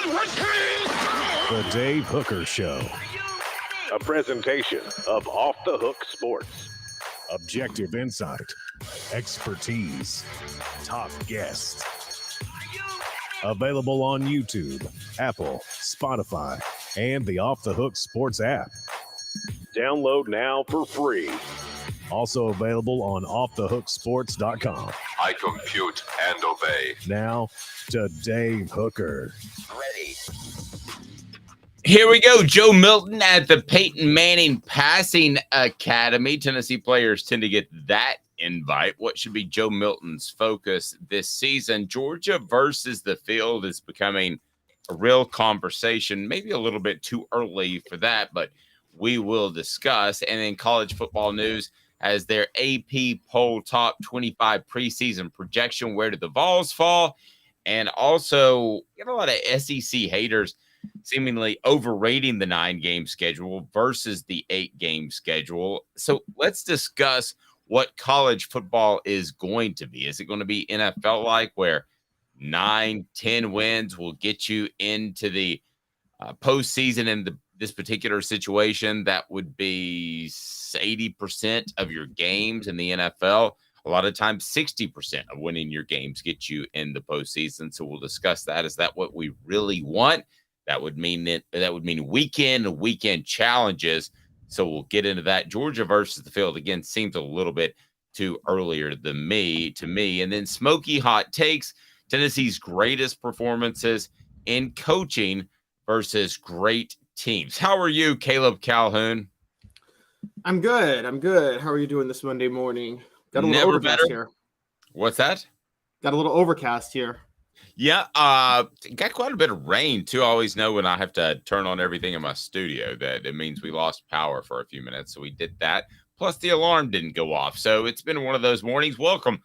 The Dave Hooker Show. A presentation of Off the Hook Sports. Objective insight, expertise, top guests. Available on YouTube, Apple, Spotify, and the Off the Hook Sports app. Download now for free. Also available on offthehooksports.com. I compute and obey. Now to Dave Hooker. Ready. Here we go. Joe Milton at the Peyton Manning Passing Academy. Tennessee players tend to get that invite. What should be Joe Milton's focus this season? Georgia versus the field is becoming a real conversation. Maybe a little bit too early for that, but we will discuss. And in college football news, as their AP poll top 25 preseason projection, where did the Vols fall? And also, get a lot of SEC haters seemingly overrating the 9-game schedule versus the 8-game schedule. So let's discuss what college football is going to be. Is it going to be NFL-like, where 9-10 wins will get you into the postseason in this particular situation? That would be 80% of your games in the NFL. A lot of times 60% of winning your games get you in the postseason. So we'll discuss that. Is that what we really want? That would mean weekend challenges. So we'll get into that. Georgia versus the field, again, seems a little bit too earlier to me. And then smoky hot takes, Tennessee's greatest performances in coaching versus great teams. How are you, Caleb Calhoun? I'm good. How are you doing this Monday morning? Got a little overcast here. What's that? Got a little overcast here. Yeah, got quite a bit of rain, too. I always know when I have to turn on everything in my studio that it means we lost power for a few minutes, so we did that. Plus, the alarm didn't go off, so it's been one of those mornings. Welcome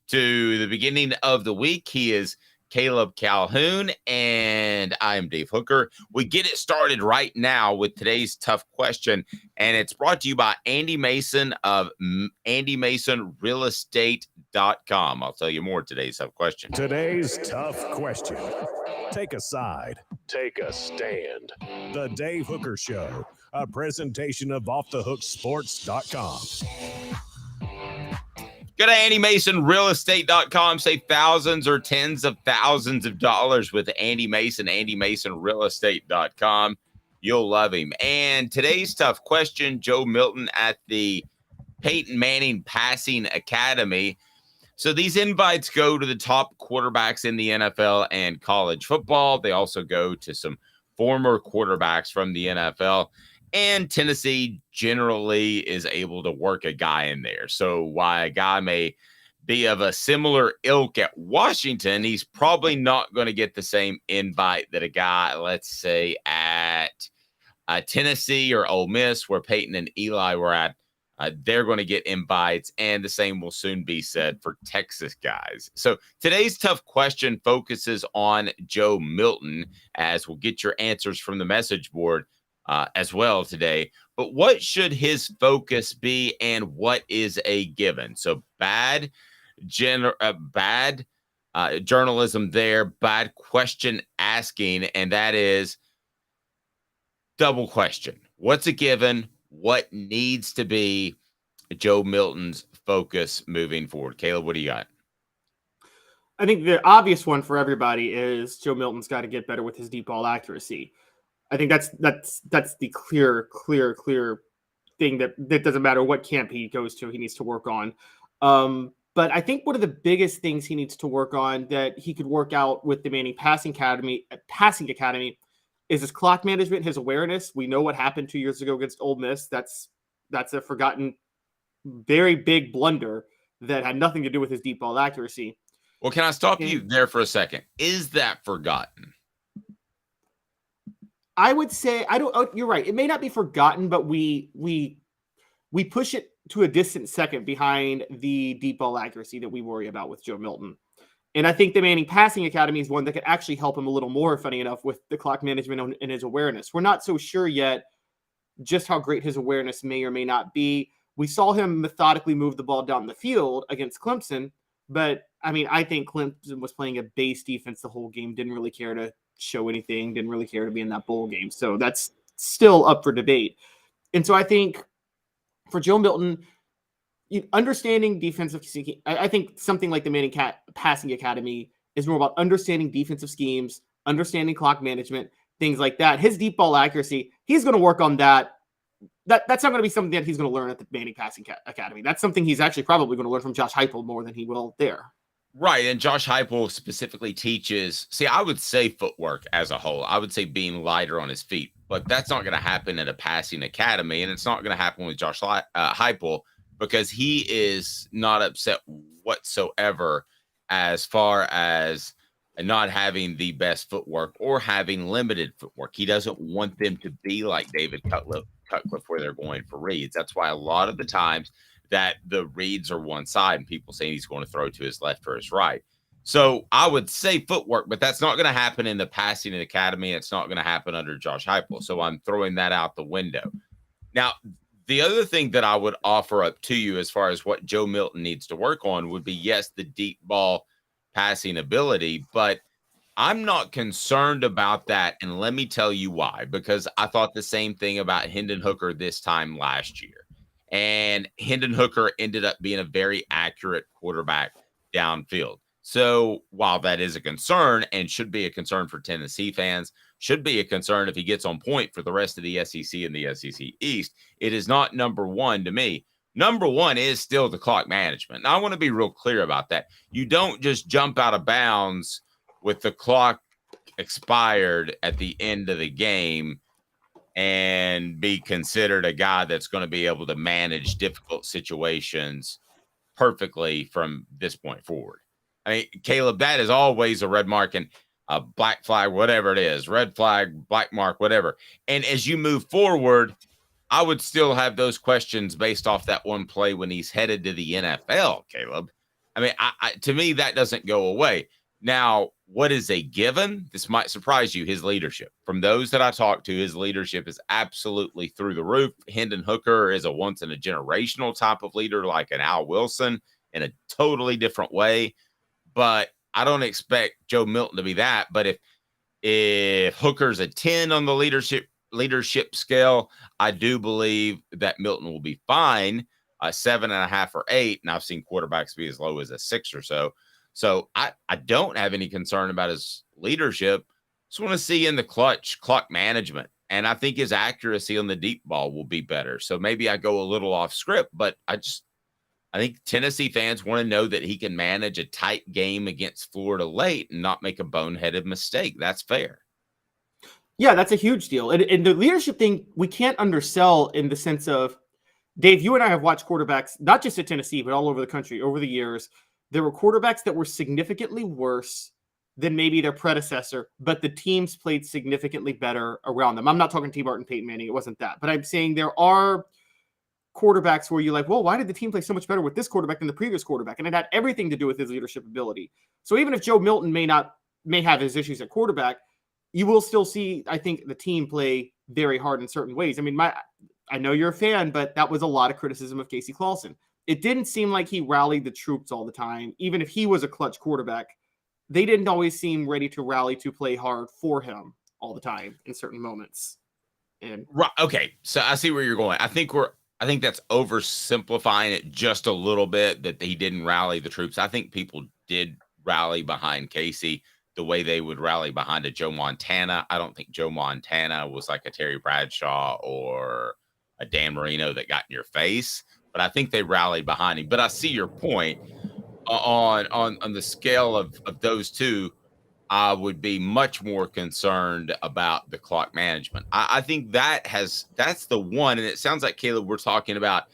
to the beginning of the week. He is Caleb Calhoun, and I am Dave Hooker. We get it started right now with today's tough question, and it's brought to you by Andy Mason of AndyMasonRealEstate.com. I'll tell you more today's tough question. Today's tough question. Take a side. Take a stand. The Dave Hooker Show. A presentation of offthehooksports.com. Go to AndyMasonRealEstate.com. Save thousands or tens of thousands of dollars with Andy Mason, AndyMasonRealEstate.com. You'll love him. And today's tough question, Joe Milton at the Peyton Manning Passing Academy. So these invites go to the top quarterbacks in the NFL and college football. They also go to some former quarterbacks from the NFL. And Tennessee generally is able to work a guy in there. So while a guy may be of a similar ilk at Washington, he's probably not going to get the same invite that a guy, let's say, at Tennessee or Ole Miss, where Peyton and Eli were at. They're going to get invites, and the same will soon be said for Texas guys. So today's tough question focuses on Joe Milton, as we'll get your answers from the message board as well today. But what should his focus be, and what is a given? So bad journalism there, bad question asking, and that is double question. What's a given? What needs to be Joe Milton's focus moving forward? Caleb, what do you got? I think the obvious one for everybody is Joe Milton's got to get better with his deep ball accuracy. I think that's the clear thing that doesn't matter what camp he goes to, he needs to work on. But I think one of the biggest things he needs to work on that he could work out with the Manning Passing Academy is his clock management, his awareness. We know what happened 2 years ago against Ole Miss. That's a forgotten, very big blunder that had nothing to do with his deep ball accuracy. Well, can I stop you there for a second? Is that forgotten? I would say you're right. It may not be forgotten, but we push it to a distant second behind the deep ball accuracy that we worry about with Joe Milton. And I think the Manning Passing Academy is one that could actually help him a little more, funny enough, with the clock management and his awareness. We're not so sure yet just how great his awareness may or may not be. We saw him methodically move the ball down the field against Clemson, but I mean, I think Clemson was playing a base defense the whole game, didn't really care to show anything, didn't really care to be in that bowl game. So that's still up for debate. And so I think for Joe Milton, understanding defensive, I think something like the Manning Passing Academy is more about understanding defensive schemes, understanding clock management, things like that. His deep ball accuracy, he's going to work on that. That's not going to be something that he's going to learn at the Manning Passing Academy. That's something he's actually probably going to learn from Josh Heupel more than he will there. Right, and Josh Heupel specifically teaches, I would say footwork as a whole. I would say being lighter on his feet, but that's not going to happen at a passing academy, and it's not going to happen with Josh Heupel because he is not upset whatsoever as far as not having the best footwork or having limited footwork. He doesn't want them to be like David Cutcliffe where they're going for reads. That's why a lot of the times that the reads are one side and people say he's going to throw to his left or his right. So I would say footwork, but that's not going to happen in the passing academy. It's not going to happen under Josh Heupel. So I'm throwing that out the window. Now, the other thing that I would offer up to you as far as what Joe Milton needs to work on would be, yes, the deep ball passing ability, but I'm not concerned about that. And let me tell you why, because I thought the same thing about Hendon Hooker this time last year. And Hendon Hooker ended up being a very accurate quarterback downfield. So while that is a concern and should be a concern for Tennessee fans, should be a concern if he gets on point for the rest of the SEC and the SEC East, it is not number one to me. Number one is still the clock management. Now, I want to be real clear about that. You don't just jump out of bounds with the clock expired at the end of the game and be considered a guy that's going to be able to manage difficult situations perfectly from this point forward. I mean, Caleb, that is always a red mark and a black flag, whatever it is, red flag, black mark, whatever. And as you move forward, I would still have those questions based off that one play when he's headed to the NFL, Caleb. I mean, to me, that doesn't go away. Now, what is a given? This might surprise you, his leadership. From those that I talked to, his leadership is absolutely through the roof. Hendon Hooker is a once-in-a-generational type of leader like an Al Wilson in a totally different way. But I don't expect Joe Milton to be that. But if Hooker's a 10 on the leadership scale, I do believe that Milton will be fine, 7.5 or 8. And I've seen quarterbacks be as low as a 6 or so. So I don't have any concern about his leadership. Just want to see in the clutch clock management. And I think his accuracy on the deep ball will be better. So maybe I go a little off script, but I think Tennessee fans want to know that he can manage a tight game against Florida late and not make a boneheaded mistake. That's fair. Yeah, that's a huge deal. And the leadership thing, we can't undersell in the sense of, Dave, you and I have watched quarterbacks, not just at Tennessee, but all over the country over the years. There were quarterbacks that were significantly worse than maybe their predecessor, but the teams played significantly better around them. I'm not talking T. Barton, Peyton Manning. It wasn't that. But I'm saying there are quarterbacks where you're like, well, why did the team play so much better with this quarterback than the previous quarterback? And it had everything to do with his leadership ability. So even if Joe Milton may have his issues at quarterback, you will still see, I think, the team play very hard in certain ways. I mean, I know you're a fan, but that was a lot of criticism of Casey Clausen. It didn't seem like he rallied the troops all the time. Even if he was a clutch quarterback, they didn't always seem ready to rally to play hard for him all the time in certain moments. And right, okay, so I see where you're going. I think that's oversimplifying it just a little bit that he didn't rally the troops. I think people did rally behind Casey the way they would rally behind a Joe Montana. I don't think Joe Montana was like a Terry Bradshaw or a Dan Marino that got in your face, but I think they rallied behind him. But I see your point on the scale of those two. I would be much more concerned about the clock management. I think that's the one. And it sounds like, Caleb, we're talking about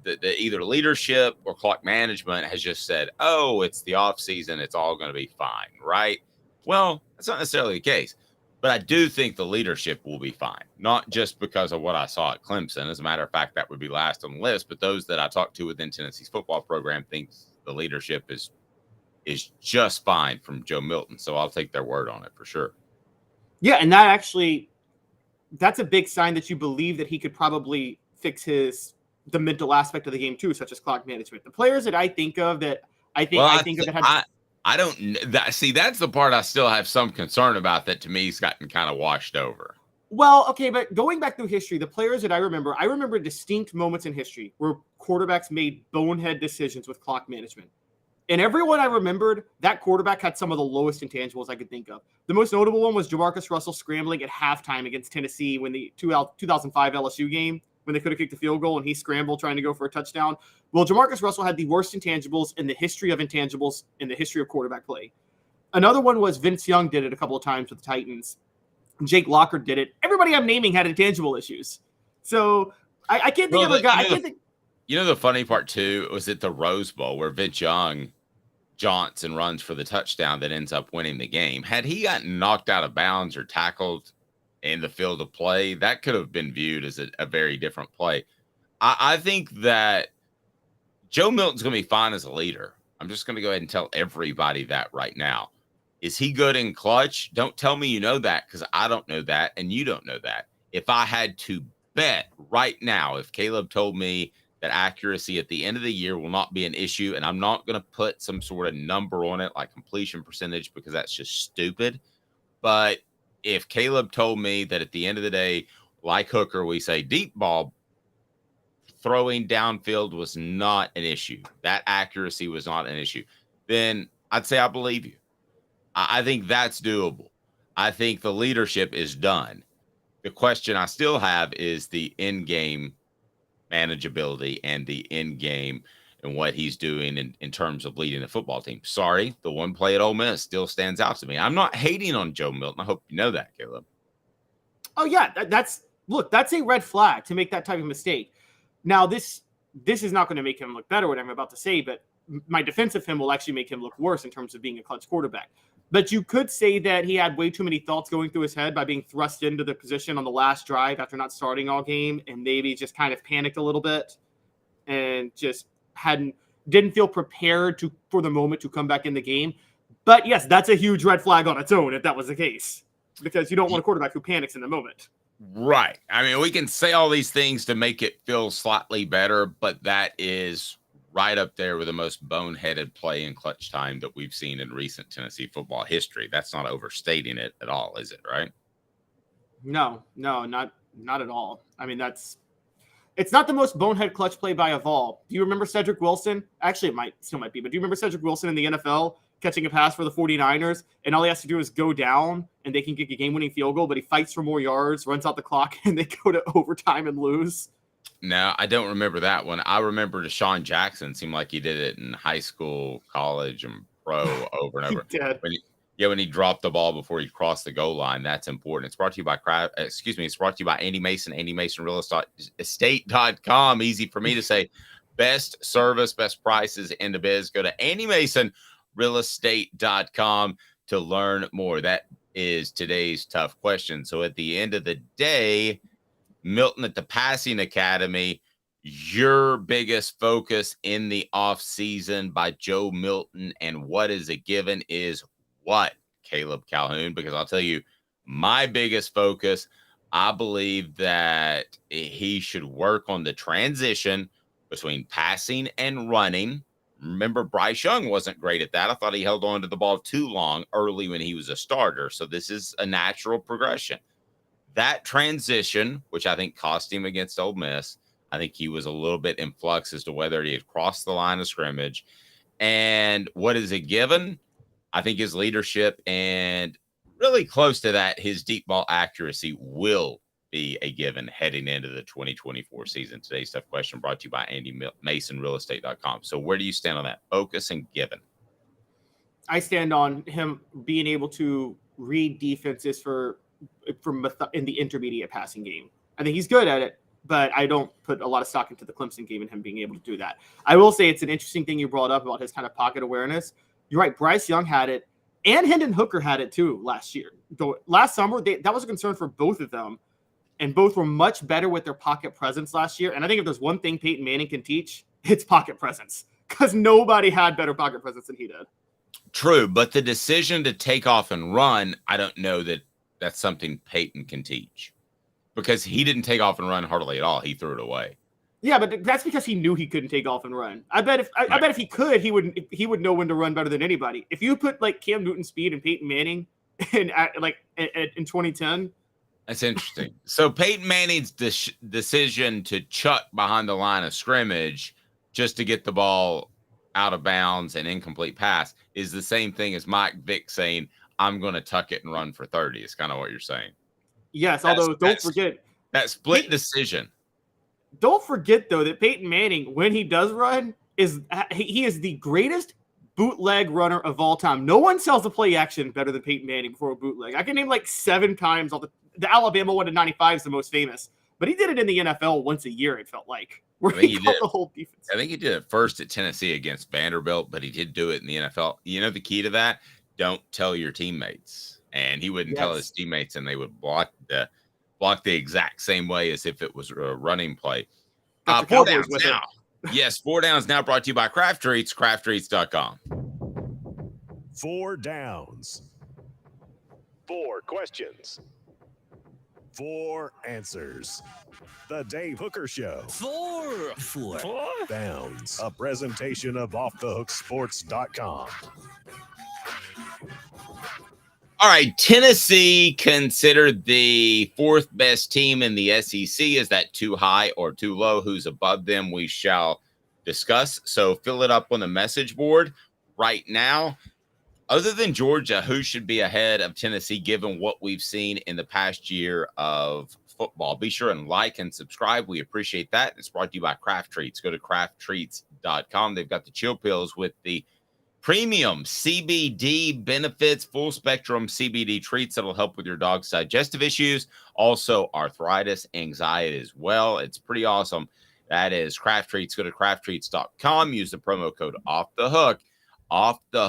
the either leadership or clock management has just said, oh, it's the off season, it's all going to be fine, right? Well, that's not necessarily the case, but I do think the leadership will be fine, not just because of what I saw at Clemson. As a matter of fact, that would be last on the list, but those that I talked to within Tennessee's football program think the leadership is just fine from Joe Milton. So I'll take their word on it for sure. yeah, and that's a big sign that you believe that he could probably fix the mental aspect of the game too, such as clock management. The players that I think of that I don't see. That's the part I still have some concern about. That to me, he's gotten kind of washed over. Well, okay, but going back through history, the players that I remember distinct moments in history where quarterbacks made bonehead decisions with clock management. And everyone I remembered, that quarterback had some of the lowest intangibles I could think of. The most notable one was Jamarcus Russell scrambling at halftime against Tennessee when the 2005 LSU game, when they could have kicked a field goal and he scrambled trying to go for a touchdown. Well, Jamarcus Russell had the worst intangibles in the history of intangibles in the history of quarterback play. Another one was Vince Young did it a couple of times with the Titans. Jake Locker did it. Everybody I'm naming had intangible issues. So I can't think of a guy. You know, the funny part too was at the Rose Bowl where Vince Young Johnson runs for the touchdown that ends up winning the game. Had he gotten knocked out of bounds or tackled in the field of play, that could have been viewed as a very different play. I think that Joe Milton's going to be fine as a leader. I'm just going to go ahead and tell everybody that right now. Is he good in clutch? Don't tell me you know that, because I don't know that and you don't know that. If I had to bet right now, if Caleb told me that accuracy at the end of the year will not be an issue, and I'm not going to put some sort of number on it like completion percentage because that's just stupid. But if Caleb told me that at the end of the day, like Hooker, we say deep ball throwing downfield was not an issue, that accuracy was not an issue, then I'd say I believe you. I think that's doable. I think the leadership is done. The question I still have is the in-game manageability and the in-game and what he's doing in terms of leading the football team. Sorry, the one play at Ole Miss still stands out to me. I'm not hating on Joe Milton. I hope you know that, Caleb. Oh, yeah. That's a red flag to make that type of mistake. Now, this is not going to make him look better, what I'm about to say, but my defense of him will actually make him look worse in terms of being a clutch quarterback. But you could say that he had way too many thoughts going through his head by being thrust into the position on the last drive after not starting all game, and maybe just kind of panicked a little bit and just didn't feel prepared for the moment to come back in the game. But yes, that's a huge red flag on its own if that was the case, because you don't want a quarterback who panics in the moment. Right. I mean, we can say all these things to make it feel slightly better, but that is right up there with the most boneheaded play in clutch time that we've seen in recent Tennessee football history. That's not overstating it at all, is it? Right? No, not at all. I mean, it's not the most bonehead clutch play by a Vol. Do you remember Cedric Wilson? Actually, it still might be, but do you remember Cedric Wilson in the NFL catching a pass for the 49ers, and all he has to do is go down and they can kick a game-winning field goal, but he fights for more yards, runs out the clock, and they go to overtime and lose? No, I don't remember that one. I remember Deshaun Jackson. Seemed like he did it in high school, college, and pro over and over. He did. When he dropped the ball before he crossed the goal line. That's important. It's brought to you by It's brought to you by Andy Mason, AndyMasonRealEstate.com. Easy for me to say. Best service, best prices in the biz. Go to AndyMasonRealEstate.com to learn more. That is today's tough question. So at the end of the day, Milton at the Passing Academy, your biggest focus in the offseason by Joe Milton and what is a given is what, Caleb Calhoun? Because I'll tell you, my biggest focus, I believe that he should work on the transition between passing and running. Remember, Bryce Young wasn't great at that. I thought he held on to the ball too long early when he was a starter. So this is a natural progression. That transition, which I think cost him against Ole Miss, I think he was a little bit in flux as to whether he had crossed the line of scrimmage. And what is a given? I think his leadership and really close to that, his deep ball accuracy will be a given heading into the 2024 season. Today's tough question brought to you by AndyMasonRealEstate.com. So where do you stand on that? Focus and given. I stand on him being able to read defenses in the intermediate passing game. I think he's good at it, but I don't put a lot of stock into the Clemson game and him being able to do that. I will say it's an interesting thing you brought up about his kind of pocket awareness. You're right. Bryce Young had it, and Hendon Hooker had it too last year. Last summer, that was a concern for both of them, and both were much better with their pocket presence last year. And I think if there's one thing Peyton Manning can teach, it's pocket presence, because nobody had better pocket presence than he did. True, but the decision to take off and run, I don't know that that's something Peyton can teach, because he didn't take off and run hardly at all. He threw it away. Yeah, but that's because he knew he couldn't take off and run. I bet if he could, he would know when to run better than anybody. If you put like Cam Newton speed and Peyton Manning in 2010. That's interesting. So Peyton Manning's decision to chuck behind the line of scrimmage just to get the ball out of bounds and incomplete pass is the same thing as Mike Vick saying, I'm going to tuck it and run for 30. It's kind of what you're saying. Yes, although don't forget that split decision. Don't forget, though, that Peyton Manning, when he does run, he is the greatest bootleg runner of all time. No one sells a play action better than Peyton Manning before a bootleg. I can name like 7 times. The Alabama one in '95 is the most famous, but he did it in the NFL once a year, it felt like, where he caught the whole defense. I think he did it first at Tennessee against Vanderbilt, but he did do it in the NFL. You know the key to that? Don't tell your teammates. And he wouldn't tell his teammates, and they would block the exact same way as if it was a running play. 4 downs now. Yes, 4 downs now brought to you by Craft Treats, crafttreats.com. 4 downs. 4 questions. 4 answers. The Dave Hooker Show. 4 downs. A presentation of offthehooksports.com. All right, Tennessee considered the 4th best team in the SEC. Is that too high or too low? Who's above them? We shall discuss. So fill it up on the message board right now. Other than Georgia, who should be ahead of Tennessee given what we've seen in the past year of football? Be sure and like and subscribe. We appreciate that. It's brought to you by Craft Treats. Go to crafttreats.com. They've got the chill pills with the premium CBD benefits, full spectrum CBD treats that'll help with your dog's digestive issues, also arthritis, anxiety as well. It's pretty awesome. That is Craft Treats. Go to crafttreats.com. Use the promo code off the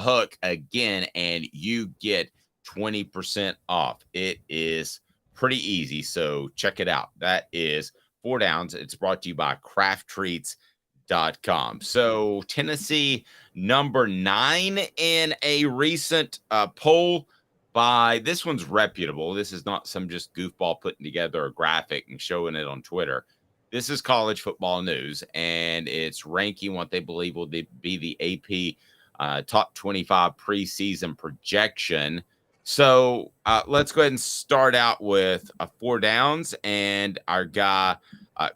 hook again, and you get 20% off. It is pretty easy, so check it out. That is 4 downs. It's brought to you by crafttreats.com. So Tennessee number 9 in a recent poll by, this one's reputable. This is not some just goofball putting together a graphic and showing it on Twitter. This is College Football News, and it's ranking what they believe will be the AP top 25 preseason projection. So let's go ahead and start out with 4 downs, and our guy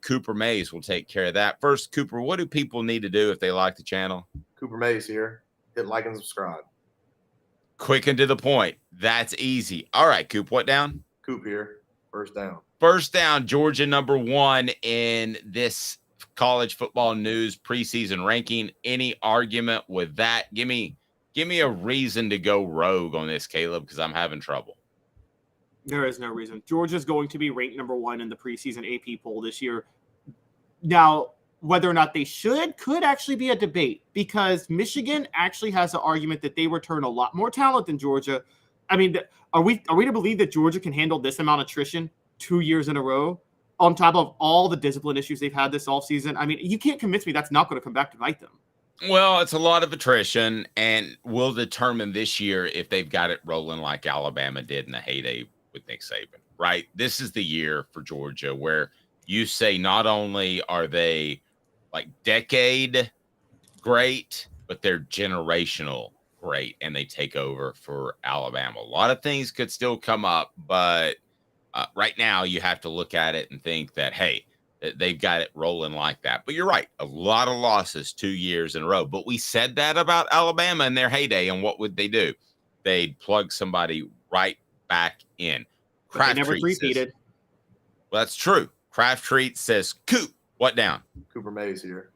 Cooper Mays will take care of that. First, Cooper, what do people need to do if they like the channel? Cooper Mays here. Hit like and subscribe. Quick and to the point. That's easy. All right, Coop, what down? Coop here. First down. First down, Georgia number 1 in this College Football News preseason ranking. Any argument with that? Give me a reason to go rogue on this, Caleb, because I'm having trouble. There is no reason. Georgia's going to be ranked number 1 in the preseason AP poll this year. Now, whether or not they could actually be a debate, because Michigan actually has an argument that they return a lot more talent than Georgia. I mean, are we to believe that Georgia can handle this amount of attrition 2 years in a row on top of all the discipline issues they've had this offseason? I mean, you can't convince me that's not going to come back to bite them. Well, it's a lot of attrition, and we'll determine this year if they've got it rolling like Alabama did in the heyday with Nick Saban, right? This is the year for Georgia where you say not only are they like decade great, but they're generational great, and they take over for Alabama. A lot of things could still come up, but right now you have to look at it and think that, hey, they've got it rolling like that. But you're right, a lot of losses 2 years in a row. But we said that about Alabama in their heyday, and what would they do? They'd plug somebody right back in. They never repeated. Well, that's true. Craft Treat says, Coop, what down? Cooper Mays here.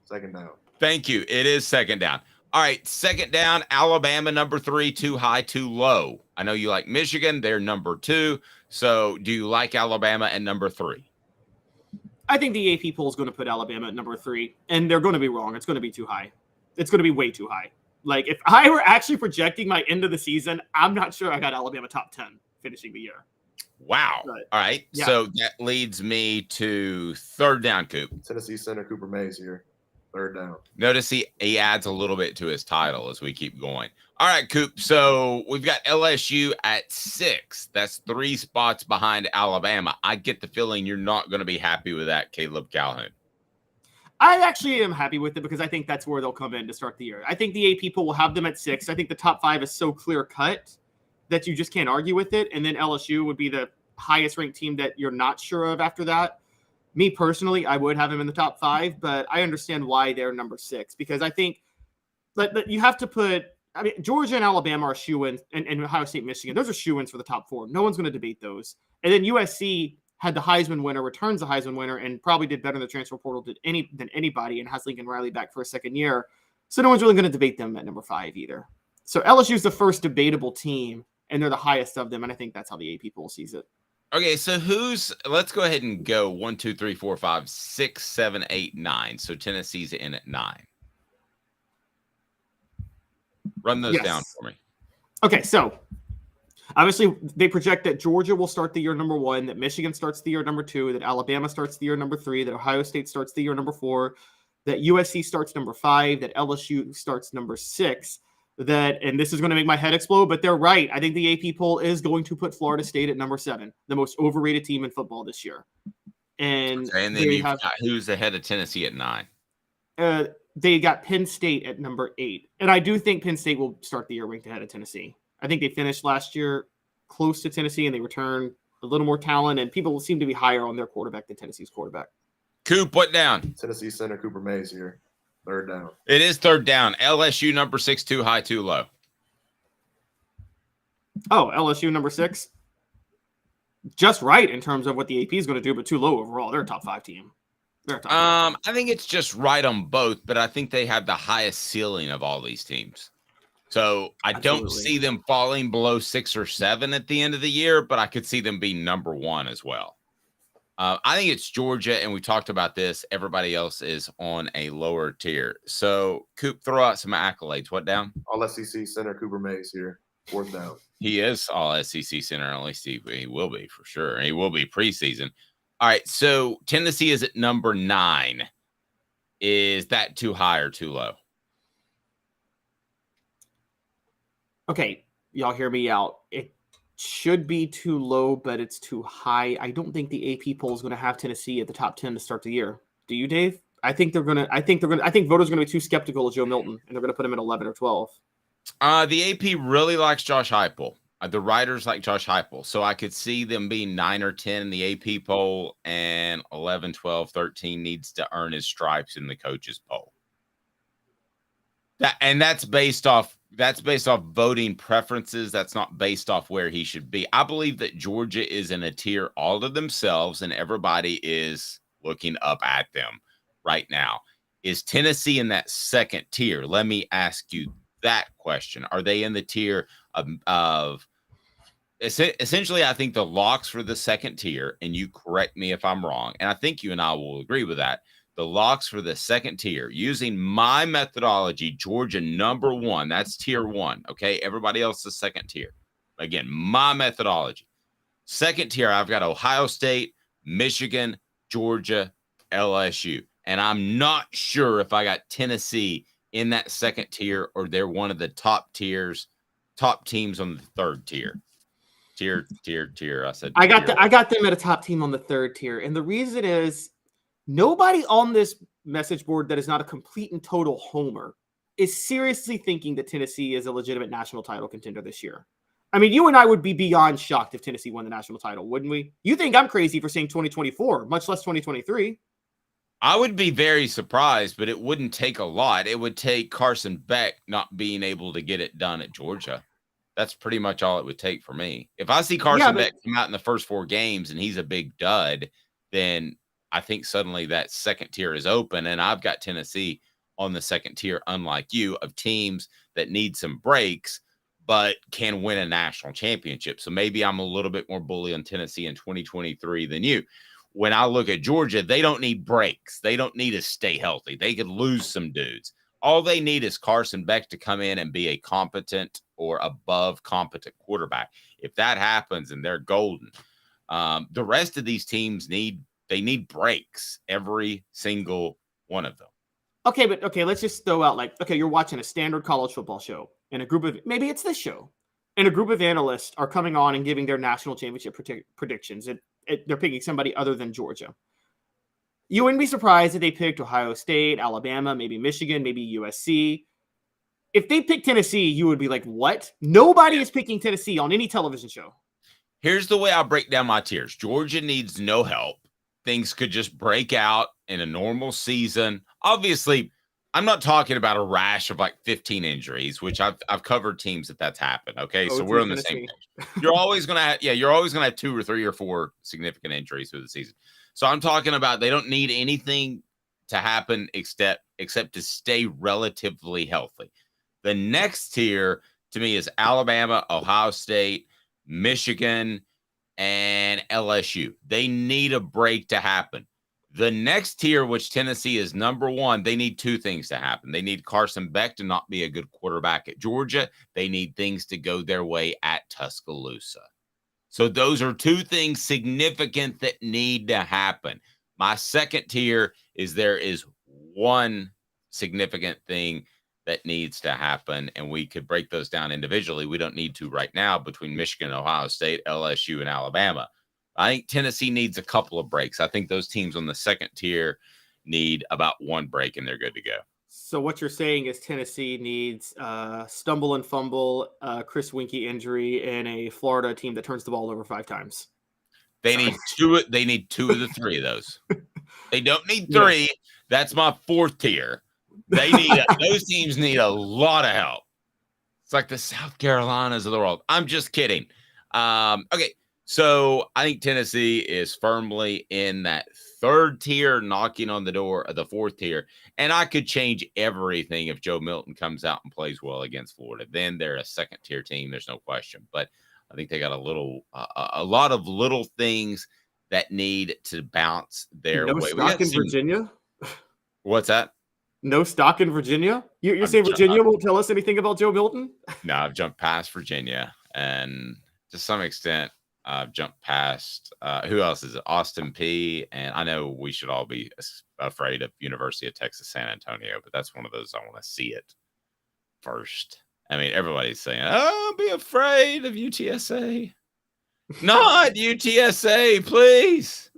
Second down. Thank you. It is second down. All right, second down, Alabama number 3, too high, too low. I know you like Michigan. They're number 2. So do you like Alabama at number 3? I think the AP poll is going to put Alabama at number 3, and they're going to be wrong. It's going to be too high. It's going to be way too high. Like, if I were actually projecting my end of the season, I'm not sure I got Alabama top 10 finishing the year. Wow. But, all right. Yeah. So that leads me to third down, Coop. Tennessee center Cooper Mays here. Third down. Notice he adds a little bit to his title as we keep going. All right, Coop. So we've got LSU at 6. That's 3 spots behind Alabama. I get the feeling you're not going to be happy with that, Caleb Calhoun. I actually am happy with it because I think that's where they'll come in to start the year. I think the AP poll will have them at 6. I think the top 5 is so clear cut that you just can't argue with it. And then LSU would be the highest ranked team that you're not sure of after that. Me personally, I would have them in the top 5, but I understand why they're number 6 because I think that you have to put. I mean, Georgia and Alabama are shoo-ins, and Ohio State, Michigan. Those are shoo-ins for the top 4. No one's going to debate those. And then USC had the Heisman winner, returns the Heisman winner, and probably did better in the transfer portal than anybody, and has Lincoln Riley back for a second year. So no one's really going to debate them at number 5 either. So LSU is the first debatable team, and they're the highest of them, and I think that's how the AP poll sees it. Okay, so let's go ahead and go 1, 2, 3, 4, 5, 6, 7, 8, 9. So Tennessee's in at 9. Run those down for me. Okay, so obviously they project that Georgia will start the year number 1, that Michigan starts the year number 2, that Alabama starts the year number 3, that Ohio State starts the year number 4, that USC starts number 5, that LSU starts number 6. And this is going to make my head explode, but they're right. I think the AP poll is going to put Florida State at number 7, the most overrated team in football this year. And then you've got who's ahead of Tennessee at 9? They got Penn State at number 8. And I do think Penn State will start the year ranked ahead of Tennessee. I think they finished last year close to Tennessee, and they returned a little more talent, and people seem to be higher on their quarterback than Tennessee's quarterback. Coop, what down? Tennessee center Cooper Mays here. 3rd down. It is 3rd down. LSU number 6, too high, too low. Oh, LSU number 6? Just right in terms of what the AP is going to do, but too low overall. They're a top 5 team. I think it's just right on both, but I think they have the highest ceiling of all these teams. So I don't see them falling below 6 or 7 at the end of the year, but I could see them being number 1 as well. I think it's Georgia, and we talked about this. Everybody else is on a lower tier. So, Coop, throw out some accolades. What down? All SEC center Cooper Mays here. 4th down. He is all SEC center. At least he will be for sure. He will be preseason. All right, so Tennessee is at number 9. Is that too high or too low? Okay, y'all hear me out. It should be too low, but it's too high. I don't think the AP poll is going to have Tennessee at the top 10 to start the year. Do you, Dave? I think voters are going to be too skeptical of Joe Milton, and they're going to put him at 11 or 12. The AP really likes Josh Heupel. The writers like Josh Heupel. So I could see them being 9 or 10 in the AP poll, and 11, 12, 13 needs to earn his stripes in the coaches poll. That's based off voting preferences. That's not based off where he should be. I believe that Georgia is in a tier all to themselves, and everybody is looking up at them right now. Is Tennessee in that 2nd tier? Let me ask you that question. Are they in the tier of essentially, I think the locks for the 2nd tier, and you correct me if I'm wrong, and I think you and I will agree with that. The locks for the 2nd tier, using my methodology, Georgia number 1, that's tier 1. Okay, everybody else is 2nd tier. Again, my methodology. 2nd tier, I've got Ohio State, Michigan, Georgia, LSU, and I'm not sure if I got Tennessee in that 2nd tier or they're one of the top teams on the 3rd tier. Tier. I got them at a top team on the 3rd tier, and the reason is nobody on this message board that is not a complete and total homer is seriously thinking that Tennessee is a legitimate national title contender this year. I mean, you and I would be beyond shocked if Tennessee won the national title, wouldn't we? You think I'm crazy for saying 2024, much less 2023. I would be very surprised, but it wouldn't take a lot. It would take Carson Beck not being able to get it done at Georgia. That's pretty much all it would take for me. If I see Carson Beck come out in the first 4 games and he's a big dud, then I think suddenly that 2nd tier is open, and I've got Tennessee on the 2nd tier, unlike you, of teams that need some breaks but can win a national championship. So maybe I'm a little bit more bully on Tennessee in 2023 than you. When I look at Georgia, they don't need breaks. They don't need to stay healthy. They could lose some dudes. All they need is Carson Beck to come in and be a competent or above competent quarterback. If that happens, and they're golden. The rest of these teams need breaks, every single one of them. Okay, let's just throw out you're watching a standard college football show, and maybe it's this show, and a group of analysts are coming on and giving their national championship predictions. They're picking somebody other than Georgia. You wouldn't be surprised if they picked Ohio State, Alabama, maybe Michigan, maybe USC. If they picked Tennessee, you would be like, what? Nobody is picking Tennessee on any television show. Here's the way I'll break down my tiers. Georgia needs no help. Things could just break out in a normal season. Obviously, I'm not talking about a rash of like 15 injuries, which I've covered teams that's happened. Okay, so we're on the same page. You're always gonna have, you're always gonna have 2 or 3 or 4 significant injuries through the season. So I'm talking about they don't need anything to happen except to stay relatively healthy. The next tier to me is Alabama, Ohio State, Michigan, and LSU. They need a break to happen. The next tier, which Tennessee is number 1, they need 2 things to happen. They need Carson Beck to not be a good quarterback at Georgia. They need things to go their way at Tuscaloosa. So those are 2 things significant that need to happen. My second tier is there is 1 significant thing that needs to happen, and we could break those down individually. We don't need to right now between Michigan, Ohio State, LSU, and Alabama. I think Tennessee needs a couple of breaks. I think those teams on the second tier need about 1 break, and they're good to go. So what you're saying is Tennessee needs stumble and fumble, Chris Winkie injury, and a Florida team that turns the ball over 5 times. They need 2. They need 2 of the 3 of those. They don't need 3. Yeah. That's my 4th tier. They need those teams need a lot of help. It's like the South Carolinas of the world. I'm just kidding. Okay, so I think Tennessee is firmly in that 3rd tier, knocking on the door of the 4th tier. And I could change everything if Joe Milton comes out and plays well against Florida. Then they're a 2nd tier team. There's no question. But I think they got a lot of little things that need to bounce their way. No stock in Virginia? What's that? No stock in Virginia? You're saying Virginia won't tell us anything about Joe Milton? No, I've jumped past Virginia. And to some extent, I've jumped past, who else is it? Austin P. And I know we should all be afraid of University of Texas San Antonio, but that's one of those I want to see it first. I mean, everybody's saying, oh, be afraid of UTSA. Not UTSA, please.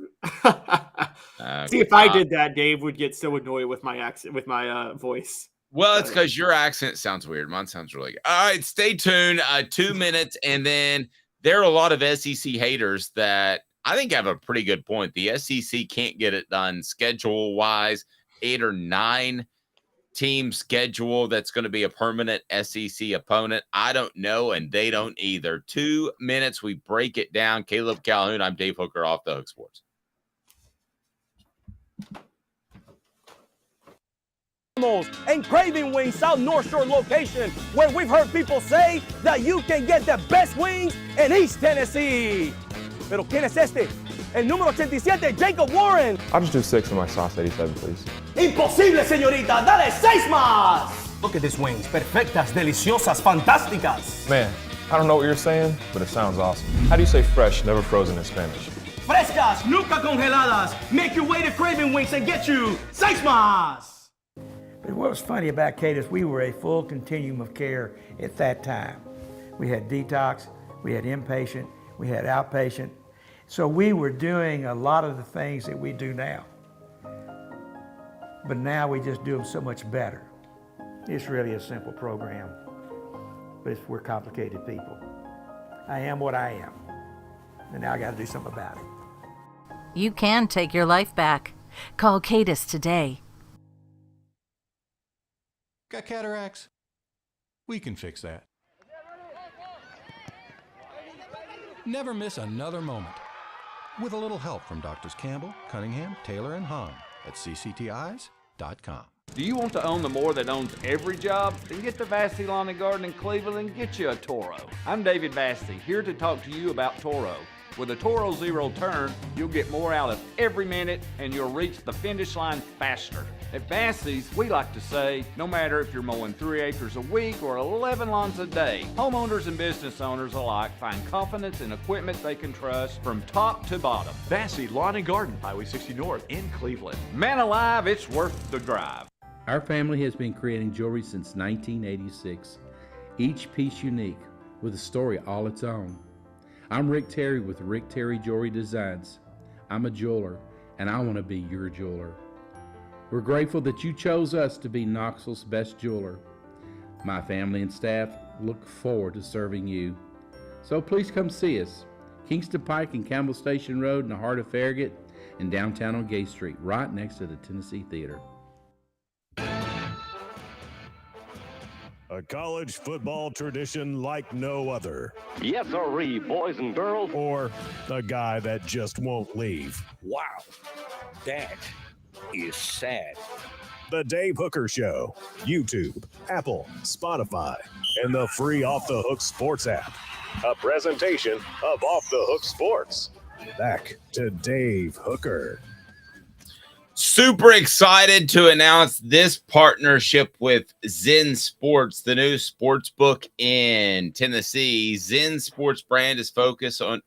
See, if I did that, Dave would get so annoyed with my accent, with my voice. Well, it's because your accent sounds weird. Mine sounds really good. All right, stay tuned. 2 minutes, and then there are a lot of SEC haters that I think have a pretty good point. The SEC can't get it done schedule-wise. 8 or 9 team schedule that's going to be a permanent SEC opponent. I don't know, and they don't either. 2 minutes, we break it down. Caleb Calhoun, I'm Dave Hooker, Off the Hook Sports. And Craving Wings South North Shore location, where we've heard people say that you can get the best wings in East Tennessee. Pero ¿quién es este? El número 87, Jacob Warren. I'll just do 6 of my sauce 87, please. Imposible, señorita. Dale 6 más. Look at these wings. Perfectas, deliciosas, fantásticas. Man, I don't know what you're saying, but it sounds awesome. How do you say fresh, never frozen in Spanish? Frescas, nunca congeladas. Make your way to Craving Wings and get you 6 más. But what was funny about Cadis, we were a full continuum of care at that time. We had detox, we had inpatient, we had outpatient. So we were doing a lot of the things that we do now. But now we just do them so much better. It's really a simple program, but we're complicated people. I am what I am, and now I got to do something about it. You can take your life back. Call Cadis today. Got cataracts? We can fix that. Never miss another moment. With a little help from Doctors Campbell, Cunningham, Taylor, and Hahn at cctis.com. Do you want to own the more that owns every job? Then get to Vassey Lawn and Garden in Cleveland and get you a Toro. I'm David Vassey, here to talk to you about Toro. With a Toro Zero Turn, you'll get more out of every minute and you'll reach the finish line faster. At Vassey's, we like to say, no matter if you're mowing 3 acres a week or 11 lawns a day, homeowners and business owners alike find confidence in equipment they can trust from top to bottom. Vassey Lawn and Garden, Highway 60 North in Cleveland. Man alive, it's worth the drive. Our family has been creating jewelry since 1986, each piece unique with a story all its own. I'm Rick Terry with Rick Terry Jewelry Designs. I'm a jeweler, and I want to be your jeweler. We're grateful that you chose us to be Knoxville's best jeweler. My family and staff look forward to serving you. So please come see us. Kingston Pike and Campbell Station Road in the heart of Farragut, and downtown on Gay Street, right next to the Tennessee Theater. A college football tradition like no other. Yes, sirree, boys and girls. Or a guy that just won't leave. Wow, that is sad. The Dave Hooker Show. YouTube, Apple, Spotify, and the free Off the Hook Sports app. A presentation of Off the Hook Sports. Back to Dave Hooker. Super excited to announce this partnership with Zen Sports, the new sports book in Tennessee. Zen Sports brand is focused on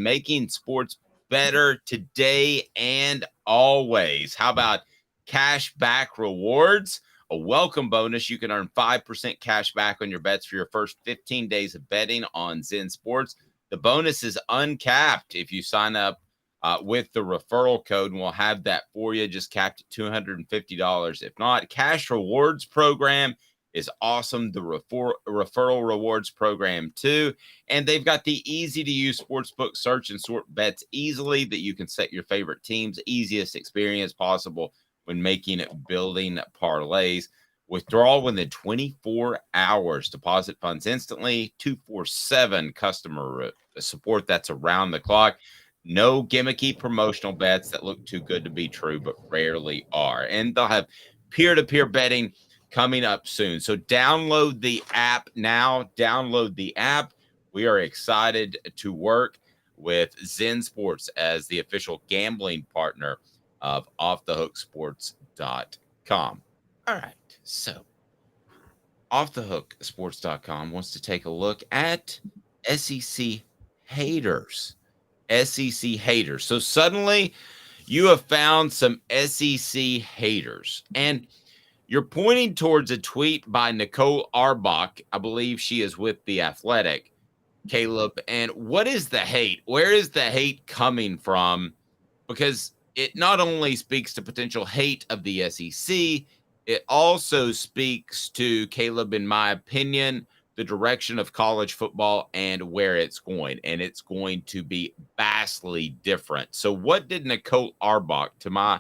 making sports better today and always. How about cash back rewards? A welcome bonus. You can earn 5% cash back on your bets for your first 15 days of betting on Zen Sports. The bonus is uncapped if you sign up with the referral code, and we'll have that for you, just capped at $250. If not, cash rewards program is awesome. The referral rewards program too. And they've got the easy to use sportsbook search and sort bets easily that you can set your favorite teams, easiest experience possible when making building parlays. Withdrawal within 24 hours. Deposit funds instantly. 247 customer support. That's around the clock. No gimmicky promotional bets that look too good to be true, but rarely are. And they'll have peer-to-peer betting coming up soon. So download the app now. Download the app. We are excited to work with Zen Sports as the official gambling partner of offthehooksports.com. All right. So offthehooksports.com wants to take a look at SEC haters. SEC haters. So suddenly you have found some SEC haters, and you're pointing towards a tweet by Nicole Arbach. I believe she is with The Athletic, Caleb. And what is the hate? Where is the hate coming from? Because it not only speaks to potential hate of the SEC, it also speaks to, Caleb, in my opinion, the direction of college football and where it's going. And it's going to be vastly different. So what did Nicole Arbach, to my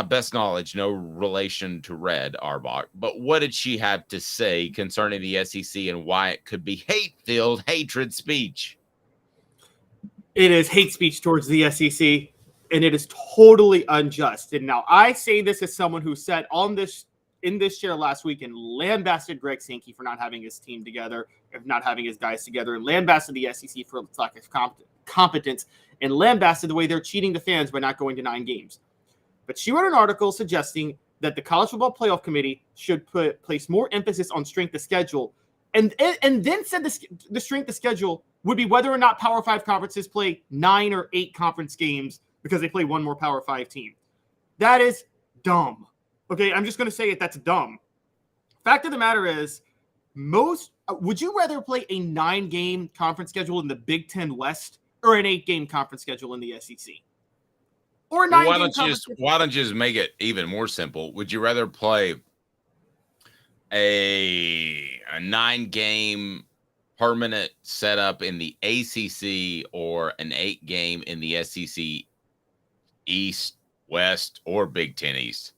best knowledge, no relation to Red Arbach, but what did she have to say concerning the SEC and why it could be hate-filled hatred speech? It is hate speech towards the SEC, and it is totally unjust. And now I say this as someone who sat in this chair last week and lambasted Greg Sankey for not having his team together, if not having his guys together, and lambasted the SEC for lack of competence, and lambasted the way they're cheating the fans by not going to 9 games. But she wrote an article suggesting that the College Football Playoff Committee should place more emphasis on strength of schedule, and then said the strength of schedule would be whether or not Power 5 conferences play 9 or 8 conference games because they play one more Power 5 team. That is dumb. Okay, I'm just going to say it. That's dumb. Fact of the matter is, would you rather play a 9-game conference schedule in the Big Ten West or an 8-game conference schedule in the SEC? Or a 9-game why don't you just make it even more simple? Would you rather play a 9-game permanent setup in the ACC or an 8-game in the SEC East, West, or Big Ten East?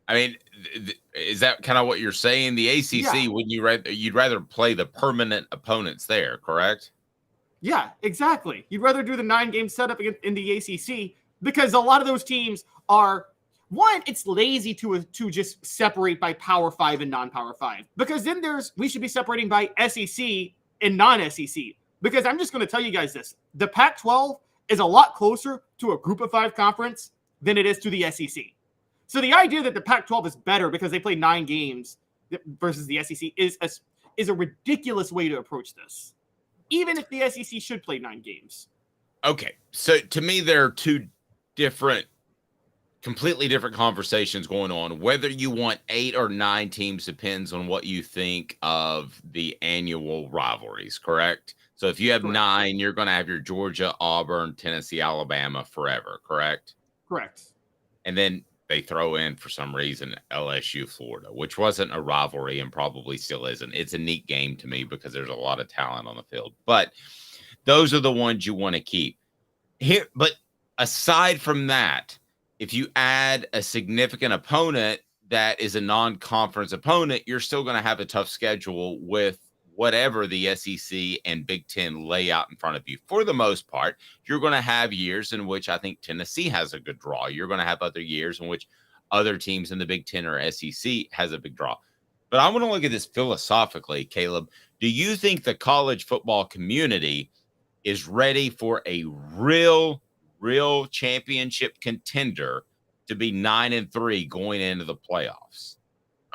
I mean, is that kind of what you're saying? The ACC, yeah. You'd rather play the permanent opponents there, correct? Yeah, exactly. You'd rather do the 9-game setup in the ACC because a lot of those teams are, one, it's lazy to just separate by Power 5 and non-Power 5. Because then we should be separating by SEC and non-SEC. Because I'm just going to tell you guys this. The Pac-12 is a lot closer to a Group of 5 conference than it is to the SEC. So the idea that the Pac-12 is better because they play 9 games versus the SEC is a ridiculous way to approach this, even if the SEC should play 9 games. Okay, so to me, there are two completely different conversations going on. Whether you want 8 or 9 teams depends on what you think of the annual rivalries, correct? So if you have 9, you're going to have your Georgia, Auburn, Tennessee, Alabama forever, correct? Correct. And then they throw in, for some reason, LSU, Florida, which wasn't a rivalry and probably still isn't. It's a neat game to me because there's a lot of talent on the field. But those are the ones you want to keep. Here, but aside from that, if you add a significant opponent that is a non-conference opponent, you're still going to have a tough schedule with whatever the SEC and Big Ten lay out in front of you. For the most part, you're going to have years in which I think Tennessee has a good draw. You're going to have other years in which other teams in the Big Ten or SEC has a big draw. But I want to look at this philosophically, Caleb. Do you think the college football community is ready for a real championship contender to be 9-3 going into the playoffs?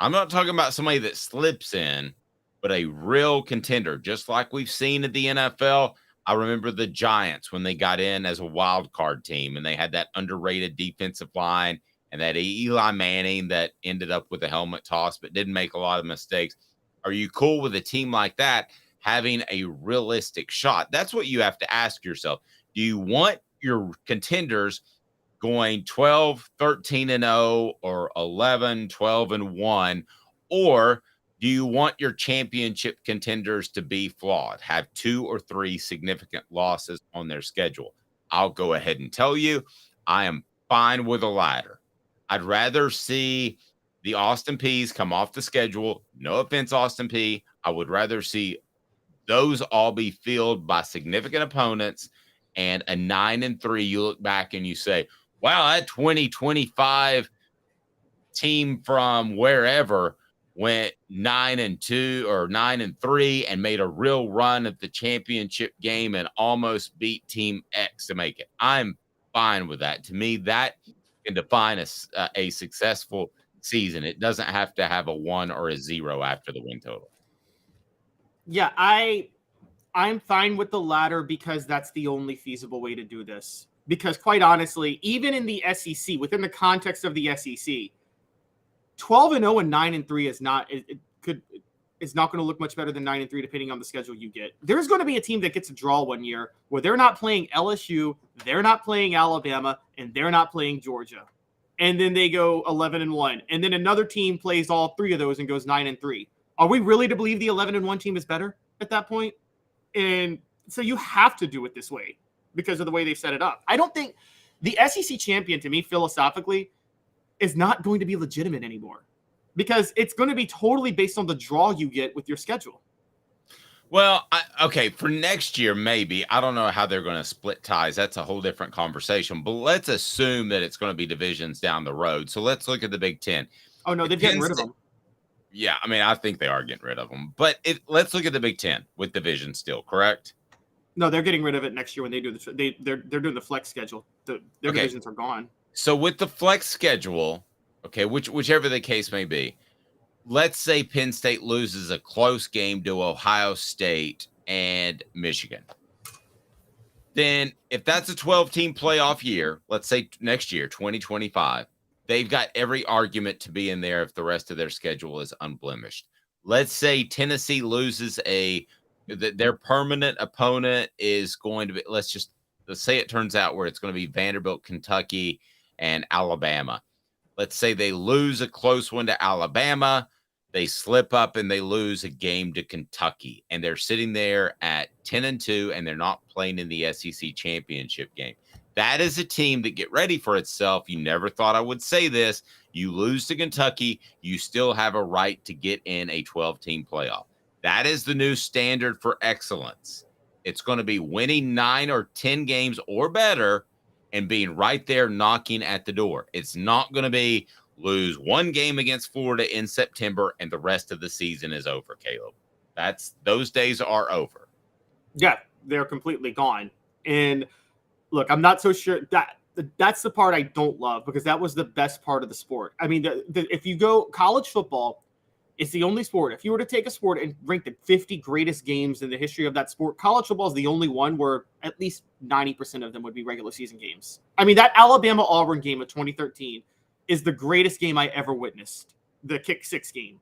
I'm not talking about somebody that slips in, but a real contender, just like we've seen at the NFL. I remember the Giants when they got in as a wild card team and they had that underrated defensive line and that Eli Manning that ended up with a helmet toss but didn't make a lot of mistakes. Are you cool with a team like that having a realistic shot? That's what you have to ask yourself. Do you want your contenders going 12-13-0 or 11-12-1, or do you want your championship contenders to be flawed, have 2 or 3 significant losses on their schedule? I'll go ahead and tell you, I am fine with the latter. I'd rather see the Austin Peay's come off the schedule. No offense, Austin Peay. I would rather see those all be filled by significant opponents and a 9-3. You look back and you say, wow, that 2025 team from wherever went 9-2 or 9-3 and made a real run at the championship game and almost beat Team X to make it. I'm fine with that. To me, that can define a successful season. It doesn't have to have a 1 or a 0 after the win total. Yeah, I'm fine with the latter because that's the only feasible way to do this. Because quite honestly, even in the SEC, within the context of the SEC, 12-0 and 9-3 is not going to look much better than 9-3 depending on the schedule you get. There's going to be a team that gets a draw one year where they're not playing LSU, they're not playing Alabama, and they're not playing Georgia. And then they go 11-1. And then another team plays all 3 of those and goes 9-3. Are we really to believe the 11-1 team is better at that point? And so you have to do it this way because of the way they've set it up. I don't think the SEC champion, to me, philosophically, is not going to be legitimate anymore because it's going to be totally based on the draw you get with your schedule. Well, okay, for next year, maybe. I don't know how they're going to split ties. That's a whole different conversation. But let's assume that it's going to be divisions down the road. So let's look at the Big Ten. Oh, no, they're getting rid of them. Yeah, I mean, I think they are getting rid of them. But let's look at the Big Ten with divisions still, correct? No, they're getting rid of it next year when they do they're doing the flex schedule. Their divisions are gone. So with the flex schedule, okay, whichever the case may be, let's say Penn State loses a close game to Ohio State and Michigan. Then if that's a 12-team playoff year, let's say next year, 2025, they've got every argument to be in there if the rest of their schedule is unblemished. Let's say Tennessee loses their permanent opponent is going to be, let's say it turns out where it's going to be Vanderbilt, Kentucky, and Alabama. Let's say they lose a close one to Alabama. They slip up and they lose a game to Kentucky, and they're sitting there at 10-2, and they're not playing in the SEC championship game. That is a team that get ready for itself. You never thought I would say this. You lose to Kentucky, you still have a right to get in a 12-team playoff. That is the new standard for excellence. It's going to be winning 9 or 10 games or better and being right there knocking at the door. It's not going to be lose 1 game against Florida in September and the rest of the season is over, Caleb. Those days are over. Yeah, they're completely gone. And look, I'm not so sure that's the part I don't love because that was the best part of the sport. I mean, if you go college football, it's the only sport. If you were to take a sport and rank the 50 greatest games in the history of that sport, college football is the only one where at least 90% of them would be regular season games. I mean, that Alabama-Auburn game of 2013 is the greatest game I ever witnessed. The kick 6 game.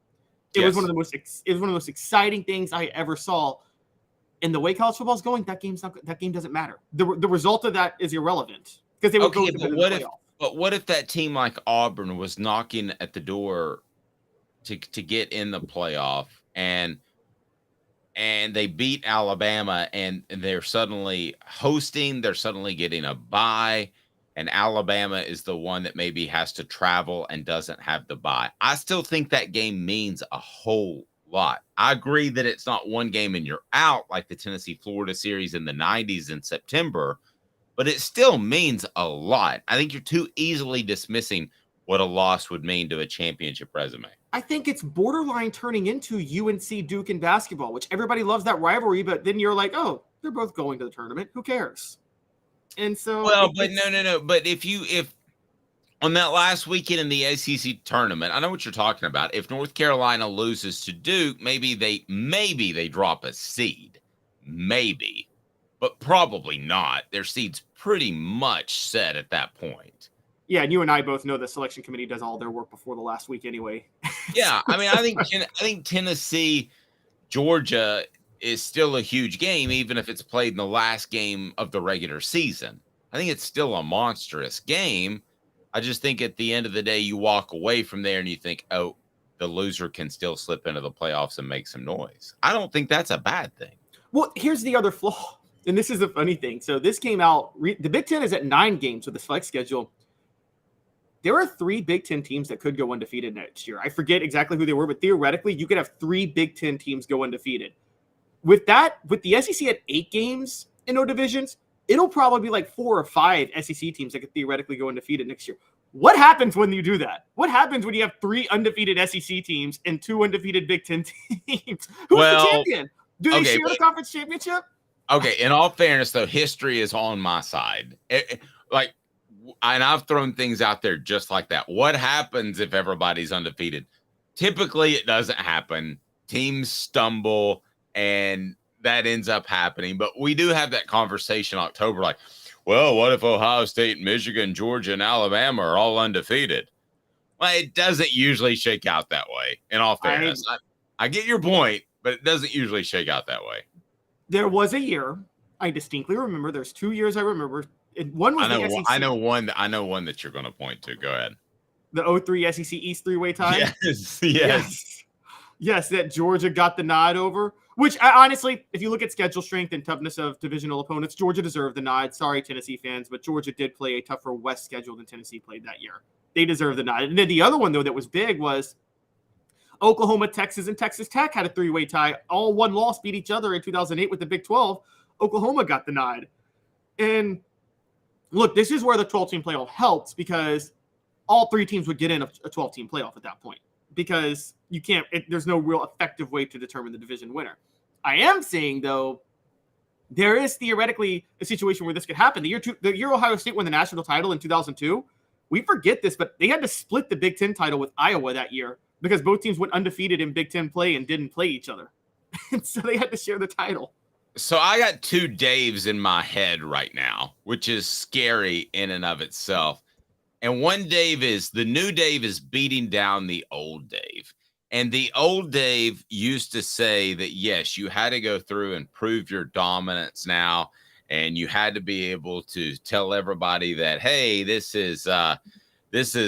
It was one of the most exciting things I ever saw. And the way college football is going, that game doesn't matter. The result of that is irrelevant because they will go to the playoff. But what if that team like Auburn was knocking at the door to get in the playoff and they beat Alabama and they're suddenly hosting, they're suddenly getting a bye, and Alabama is the one that maybe has to travel and doesn't have the bye. I still think that game means a whole lot. I agree that it's not one game and you're out like the Tennessee-Florida series in the 90s in September, but it still means a lot. I think you're too easily dismissing what a loss would mean to a championship resume. I think it's borderline turning into UNC Duke in basketball, which everybody loves that rivalry, but then you're like, oh, they're both going to the tournament. Who cares? And so, but no. But if on that last weekend in the SEC tournament, I know what you're talking about. If North Carolina loses to Duke, maybe they drop a seed, maybe, but probably not. Their seed's pretty much set at that point. Yeah, and you and I both know the selection committee does all their work before the last week anyway. Yeah, I mean, I think Tennessee, Georgia is still a huge game, even if it's played in the last game of the regular season. I think it's still a monstrous game. I just think at the end of the day, you walk away from there and you think, oh, the loser can still slip into the playoffs and make some noise. I don't think that's a bad thing. Well, here's the other flaw, and this is a funny thing. So this came out, the Big Ten is at 9 games with the flex schedule. There are 3 Big Ten teams that could go undefeated next year. I forget exactly who they were, but theoretically, you could have 3 Big Ten teams go undefeated. With the SEC at 8 games in no divisions, it'll probably be like 4 or 5 SEC teams that could theoretically go undefeated next year. What happens when you do that? What happens when you have 3 undefeated SEC teams and 2 undefeated Big Ten teams? Who's the champion? Do they share the conference championship? Okay, in all fairness, though, history is on my side. And I've thrown things out there just like that. What happens if everybody's undefeated? Typically, it doesn't happen. Teams stumble, and that ends up happening. But we do have that conversation in October, like, well, what if Ohio State, Michigan, Georgia, and Alabama are all undefeated? Well, it doesn't usually shake out that way, in all fairness. I get your point, but it doesn't usually shake out that way. There was a year, I distinctly remember, there's 2 years I remember. One was the SEC. I know one that you're going to point to. Go ahead. The 03 SEC East 3-way tie? Yes. That Georgia got the nod over, which honestly, if you look at schedule strength and toughness of divisional opponents, Georgia deserved the nod. Sorry, Tennessee fans, but Georgia did play a tougher West schedule than Tennessee played that year. They deserve the nod. And then the other one, though, that was big was Oklahoma, Texas, and Texas Tech had a 3-way tie. All one loss beat each other in 2008 with the Big 12. Oklahoma got the nod. And look, this is where the 12-team playoff helps because all 3 teams would get in a 12-team playoff at that point because there's no real effective way to determine the division winner. I am saying, though, there is theoretically a situation where this could happen. The year Ohio State won the national title in 2002, we forget this, but they had to split the Big Ten title with Iowa that year because both teams went undefeated in Big Ten play and didn't play each other. And so they had to share the title. So I got 2 Daves in my head right now, which is scary in and of itself. And one Dave is the new Dave is beating down the old Dave. And the old Dave used to say that, yes, you had to go through and prove your dominance now. And you had to be able to tell everybody that, hey, this is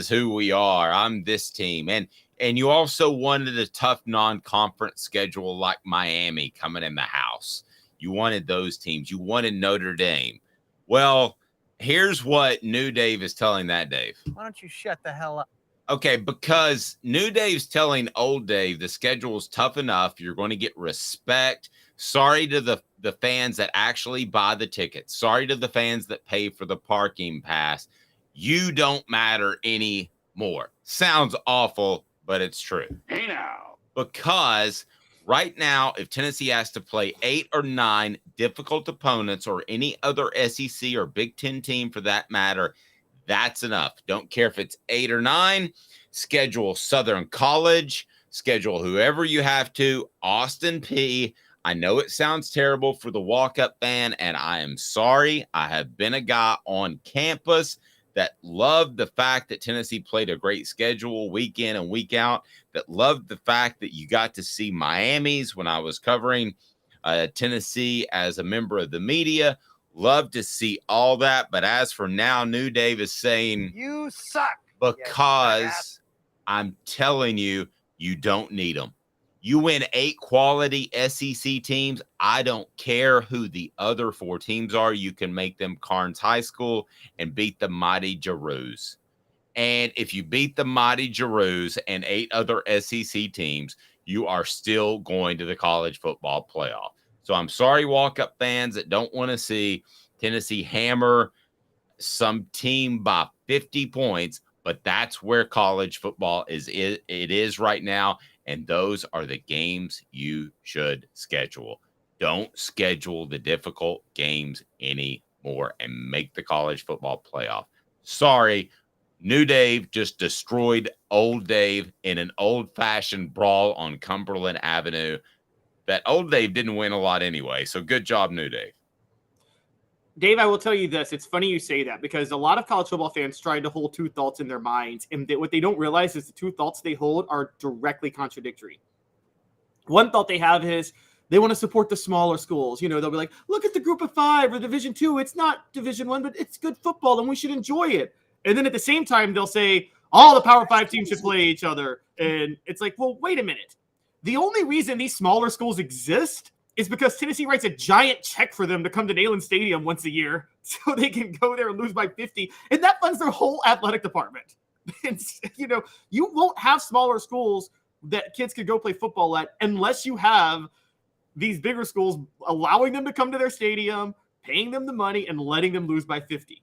who we are. I'm this team. And you also wanted a tough non-conference schedule like Miami coming in the house. You wanted those teams. You wanted Notre Dame. Well, here's what New Dave is telling that Dave. Why don't you shut the hell up? Okay, because New Dave's telling old Dave the schedule's tough enough. You're going to get respect. Sorry to the fans that actually buy the tickets. Sorry to the fans that pay for the parking pass. You don't matter anymore. Sounds awful, but it's true. Hey now. Because right now, if Tennessee has to play 8 or 9 difficult opponents or any other SEC or Big Ten team for that matter, that's enough. Don't care if it's 8 or 9. Schedule Southern College. Schedule whoever you have to. Austin Peay. I know it sounds terrible for the walk-up fan, and I am sorry. I have been a guy on campus that loved the fact that Tennessee played a great schedule week in and week out, that loved the fact that you got to see Miami's when I was covering Tennessee as a member of the media. Love to see all that. But as for now, New Dave is saying, you suck. Because I'm telling you, you don't need them. You win 8 quality SEC teams. I don't care who the other 4 teams are. You can make them Carnes High School and beat the mighty Giroux. And if you beat the mighty Giroux and 8 other SEC teams, you are still going to the college football playoff. So I'm sorry, walk-up fans that don't want to see Tennessee hammer some team by 50 points, but that's where college football is right now, and those are the games you should schedule. Don't schedule the difficult games anymore and make the college football playoff. Sorry, New Dave just destroyed Old Dave in an old-fashioned brawl on Cumberland Avenue. That Old Dave didn't win a lot anyway, so good job, New Dave. Dave, I will tell you this. It's funny you say that because a lot of college football fans try to hold 2 thoughts in their minds, and what they don't realize is the 2 thoughts they hold are directly contradictory. One thought they have is they want to support the smaller schools. You know, they'll be like, look at the Group of 5 or Division 2. It's not Division 1, but it's good football, and we should enjoy it. And then at the same time, they'll say all the Power 5 teams should play each other. And it's like, well, wait a minute. The only reason these smaller schools exist is because Tennessee writes a giant check for them to come to Neyland Stadium once a year so they can go there and lose by 50. And that funds their whole athletic department. And, you know, you won't have smaller schools that kids could go play football at unless you have these bigger schools allowing them to come to their stadium, paying them the money, and letting them lose by 50.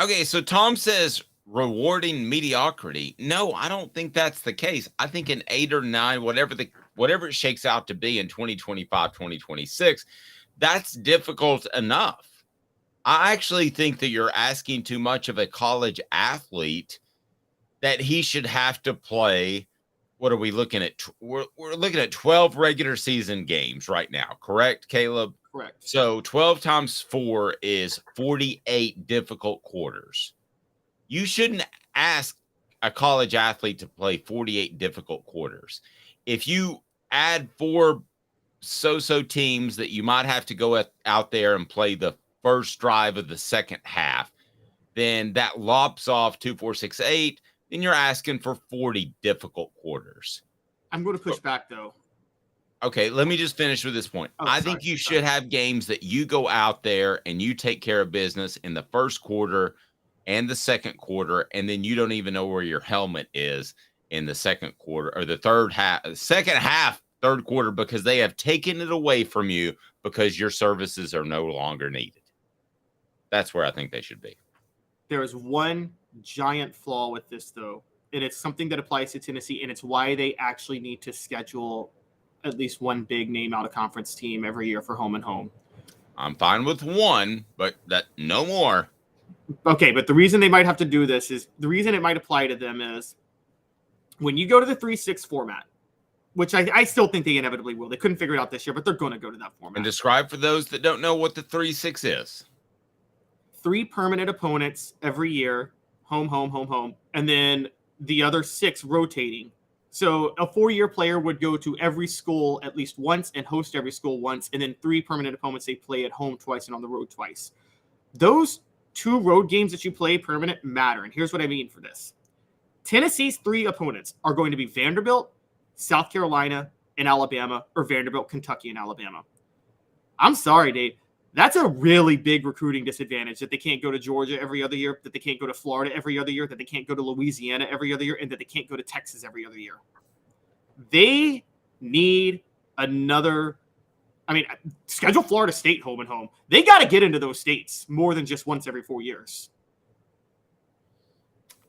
Okay, so Tom says rewarding mediocrity. No, I don't think that's the case. I think an 8 or 9, whatever it shakes out to be in 2025, 2026, that's difficult enough. I actually think that you're asking too much of a college athlete that he should have to play. What are we looking at? We're looking at 12 regular season games right now, correct, Caleb? Correct. So 12 times 4 is 48 difficult quarters. You shouldn't ask a college athlete to play 48 difficult quarters. If you add 4 so-so teams that you might have to go out there and play the first drive of the second half, then that lops off 2, 4, 6, 8. Then you're asking for 40 difficult quarters. I'm going to push back, though. Okay, let me just finish with this point. I think you should have games that you go out there and you take care of business in the first quarter and the second quarter, and then you don't even know where your helmet is in the second quarter or the second half, third quarter, because they have taken it away from you because your services are no longer needed. That's where I think they should be. There is one giant flaw with this, though, and it's something that applies to Tennessee, and it's why they actually need to schedule at least one big name out of conference team every year for home and home. I'm fine with one, but that no more. Okay, but the reason they might have to do this is the reason it might apply to them is when you go to the 3-6 format, which I still think they inevitably will. They couldn't figure it out this year, but they're going to go to that format. And describe for those that don't know what the 3-6 is. 3 permanent opponents every year, home, and then the other 6 rotating. So a 4-year player would go to every school at least once and host every school once, and then 3 permanent opponents they play at home twice and on the road twice. Those 2 road games that you play permanent matter, and here's what I mean for this. Tennessee's 3 opponents are going to be Vanderbilt, South Carolina, and Alabama, or Vanderbilt, Kentucky, and Alabama. I'm sorry, Dave. That's a really big recruiting disadvantage that they can't go to Georgia every other year, that they can't go to Florida every other year, that they can't go to Louisiana every other year, and that they can't go to Texas every other year. They need another, schedule Florida State home and home. They got to get into those states more than just once every 4 years.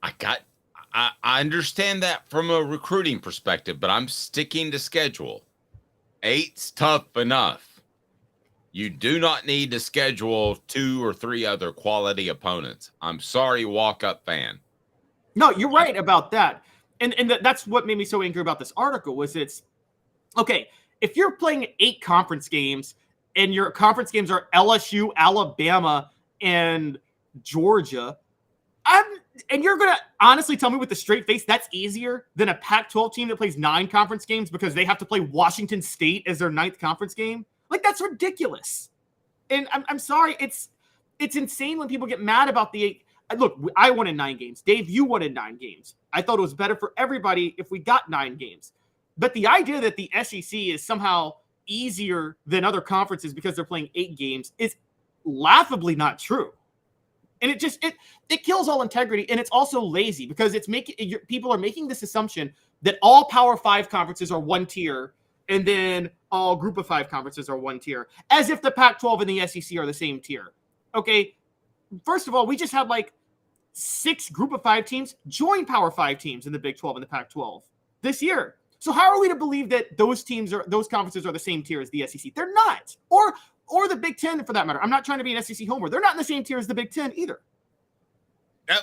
I understand that from a recruiting perspective, but I'm sticking to schedule. 8's tough enough. You do not need to schedule 2 or 3 other quality opponents. I'm sorry, walk-up fan. No, you're right about that. And that's what made me so angry about this article was it's, okay, if you're playing 8 conference games and your conference games are LSU, Alabama, and Georgia, and you're going to honestly tell me with a straight face that's easier than a Pac-12 team that plays 9 conference games because they have to play Washington State as their 9th conference game? Like, that's ridiculous. And I'm sorry, it's insane when people get mad about the look. I wanted 9 games. Dave, you wanted 9 games. I thought it was better for everybody if we got 9 games. But the idea that the SEC is somehow easier than other conferences because they're playing 8 games is laughably not true. And it kills all integrity, and it's also lazy because it's making people are making this assumption that all Power 5 conferences are one tier, and then all Group of 5 conferences are one tier, as if the Pac-12 and the SEC are the same tier. Okay, first of all, we just had like 6 Group of 5 teams join Power 5 teams in the Big 12 and the Pac-12 this year. So how are we to believe that those conferences are the same tier as the SEC? They're not, or the Big 10 for that matter. I'm not trying to be an SEC homer. They're not in the same tier as the Big 10 either. Yep,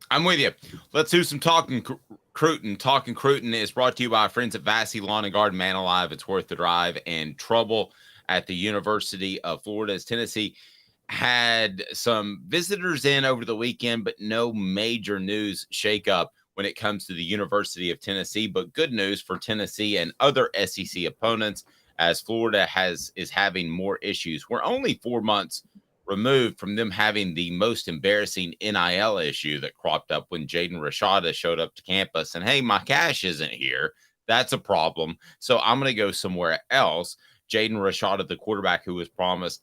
I'm with you. Let's do some talking Cruton. Talking Cruton is brought to you by our friends at Vassy Lawn and Garden. Man alive, it's worth the drive. And trouble at the University of Florida as Tennessee had some visitors in over the weekend, but no major news shakeup when it comes to the University of Tennessee. But good news for Tennessee and other SEC opponents, as Florida is having more issues. We're only 4 months removed from them having the most embarrassing NIL issue that cropped up when Jaden Rashada showed up to campus and, hey, my cash isn't here. That's a problem. So I'm going to go somewhere else. Jaden Rashada, the quarterback who was promised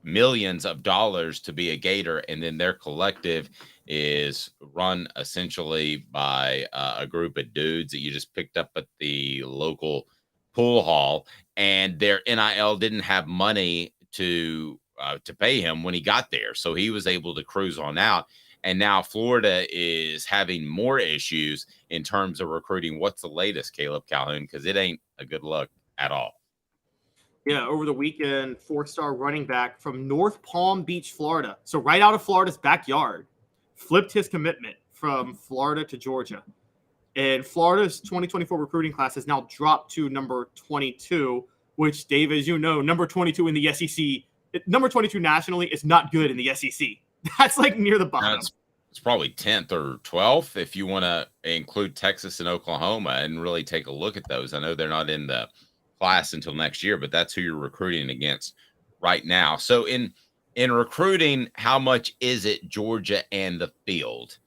millions of dollars to be a Gator, and then their collective is run essentially by a group of dudes that you just picked up at the local pool hall, and their NIL didn't have money to pay him when he got there. So he was able to cruise on out. And now Florida is having more issues in terms of recruiting. What's the latest, Caleb Calhoun? Because it ain't a good look at all. Yeah, over the weekend, 4-star running back from North Palm Beach, Florida. So right out of Florida's backyard, flipped his commitment from Florida to Georgia. And Florida's 2024 recruiting class has now dropped to number 22, which, Dave, as you know, number 22 in the SEC, number 22 nationally is not good in the SEC. That's like near the bottom. It's probably 10th or 12th if you want to include Texas and Oklahoma and really take a look at those. I know they're not in the class until next year, but that's who you're recruiting against right now. So in recruiting, how much is it Georgia and the field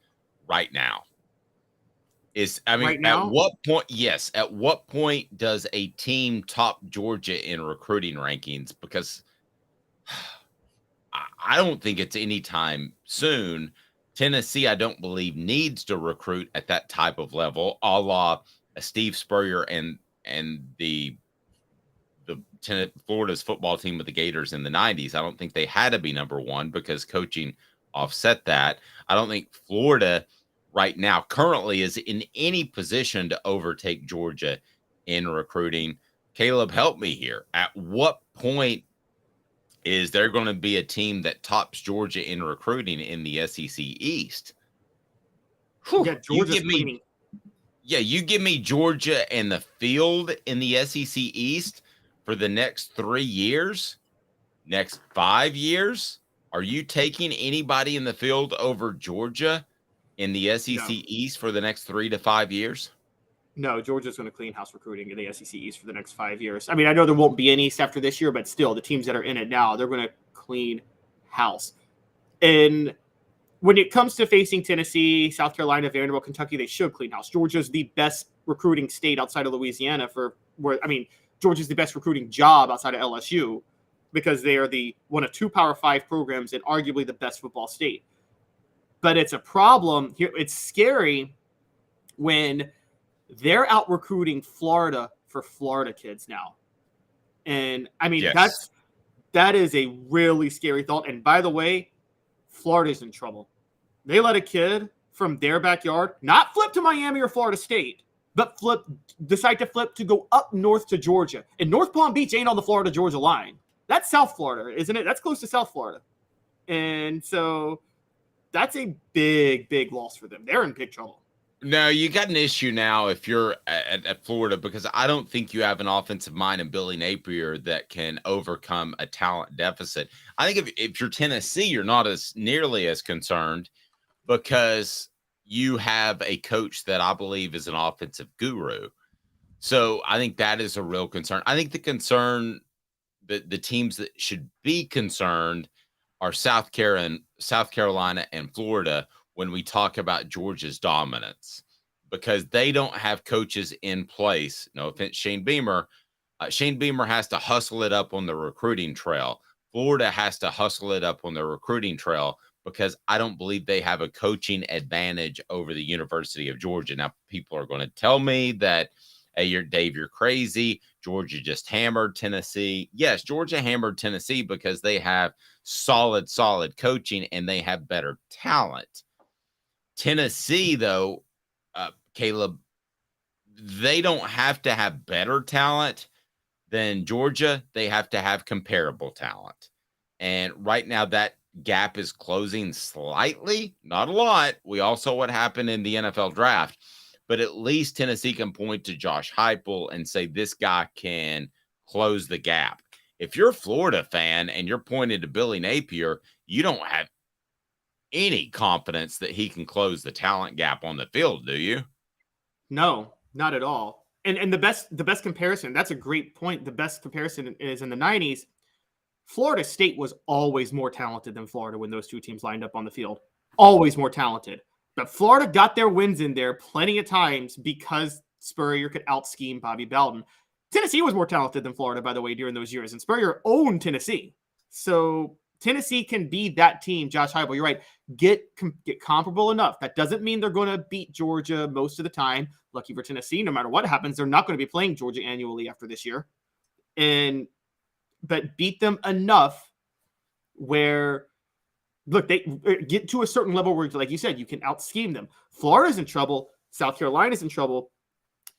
right now? Right now? At what point? Yes. At what point does a team top Georgia in recruiting rankings? Because I don't think it's anytime soon. Tennessee, I don't believe, needs to recruit at that type of level, a la Steve Spurrier and the Florida's football team with the Gators in the 90s. I don't think they had to be number one because coaching offset that. I don't think Florida right now currently is in any position to overtake Georgia in recruiting. Caleb, help me here. At what point is there going to be a team that tops Georgia in recruiting in the SEC East? Yeah, Georgia's cleaning. Yeah, you give me Georgia and the field in the SEC East for the next 3 years, next 5 years. Are you taking anybody in the field over Georgia in the SEC East for the next 3 to 5 years? No, Georgia's going to clean house recruiting in the SEC East for the next 5 years. I mean, I know there won't be any East after this year, but still, the teams that are in it now, they're going to clean house. And when it comes to facing Tennessee, South Carolina, Vanderbilt, Kentucky, they should clean house. Georgia's the best recruiting state outside of Louisiana Georgia's the best recruiting job outside of LSU because they are one of 2 Power 5 programs and arguably the best football state. But it's a problem here. It's scary when they're out recruiting Florida for Florida kids now. And I mean, yes. that is a really scary thought. And by the way, Florida's in trouble. They let a kid from their backyard not flip to Miami or Florida State, but decide to flip to go up north to Georgia. And North Palm Beach ain't on the Florida-Georgia line. That's South Florida, isn't it? That's close to South Florida. And so that's a big, big loss for them. They're in big trouble. No, you got an issue now if you're at Florida, because I don't think you have an offensive mind in Billy Napier that can overcome a talent deficit. I think if you're Tennessee, you're not nearly as concerned because you have a coach that I believe is an offensive guru. So I think that is a real concern. I think the concern the teams that should be concerned are South Carolina and Florida when we talk about Georgia's dominance, because they don't have coaches in place. No offense, Shane Beamer. Shane Beamer has to hustle it up on the recruiting trail. Florida has to hustle it up on the recruiting trail because I don't believe they have a coaching advantage over the University of Georgia. Now, people are going to tell me that, hey, you're crazy. Georgia just hammered Tennessee. Yes, Georgia hammered Tennessee because they have solid coaching and they have better talent. Tennessee, though, Caleb, they don't have to have better talent than Georgia. They have to have comparable talent. And right now that gap is closing slightly, not a lot. We all saw what happened in the NFL draft, but at least Tennessee can point to Josh Heupel and say this guy can close the gap. If you're a Florida fan and you're pointing to Billy Napier, you don't have any confidence that he can close the talent gap on the field, do you? No, not at all. And the best comparison, that's a great point. The best comparison is in the 90s. Florida State was always more talented than Florida when those two teams lined up on the field. Always more talented. But Florida got their wins in there plenty of times because Spurrier could out-scheme Bobby Bowden. Tennessee was more talented than Florida, by the way, during those years. And Spurrier owned Tennessee. So Tennessee can be that team. Josh Heupel, you're right. Get comparable enough. That doesn't mean they're going to beat Georgia most of the time. Lucky for Tennessee, no matter what happens, they're not going to be playing Georgia annually after this year. But beat them enough where, look, they get to a certain level where, like you said, you can out-scheme them. Florida's in trouble. South Carolina's in trouble.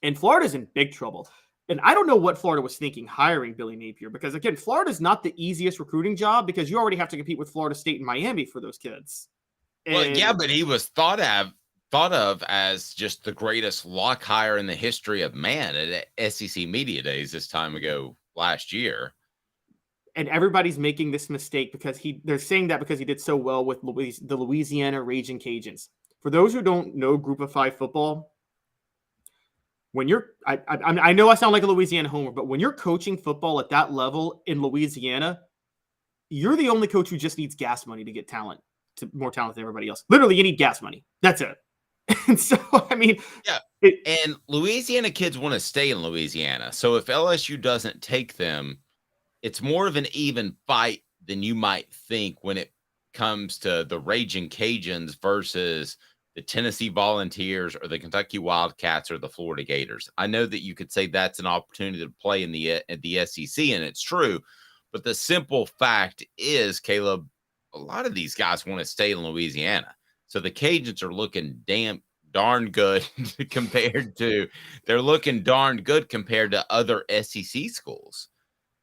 And Florida's in big trouble. And I don't know what Florida was thinking hiring Billy Napier, because, again, Florida's not the easiest recruiting job because you already have to compete with Florida State and Miami for those kids. Well, yeah, but he was thought of as just the greatest lock hire in the history of man at SEC Media Days this time ago last year. And everybody's making this mistake because they're saying that because he did so well with the Louisiana Raging Cajuns. For those who don't know Group of Five football, when I know I sound like a Louisiana homer, but when you're coaching football at that level in Louisiana, you're the only coach who just needs gas money to get more talent than everybody else. Literally, you need gas money. That's it. And so, I mean, yeah. And Louisiana kids want to stay in Louisiana. So if LSU doesn't take them, it's more of an even fight than you might think when it comes to the Raging Cajuns versus the Tennessee Volunteers or the Kentucky Wildcats or the Florida Gators. I know that you could say that's an opportunity to play in the SEC, and it's true. But the simple fact is, Caleb, a lot of these guys want to stay in Louisiana. So the Cajuns are looking darn good compared to other SEC schools.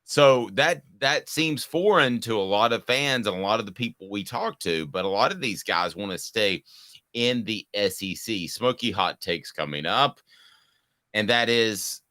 So that seems foreign to a lot of fans and a lot of the people we talk to, but a lot of these guys want to stay in the SEC. Smoky hot takes coming up, and that is,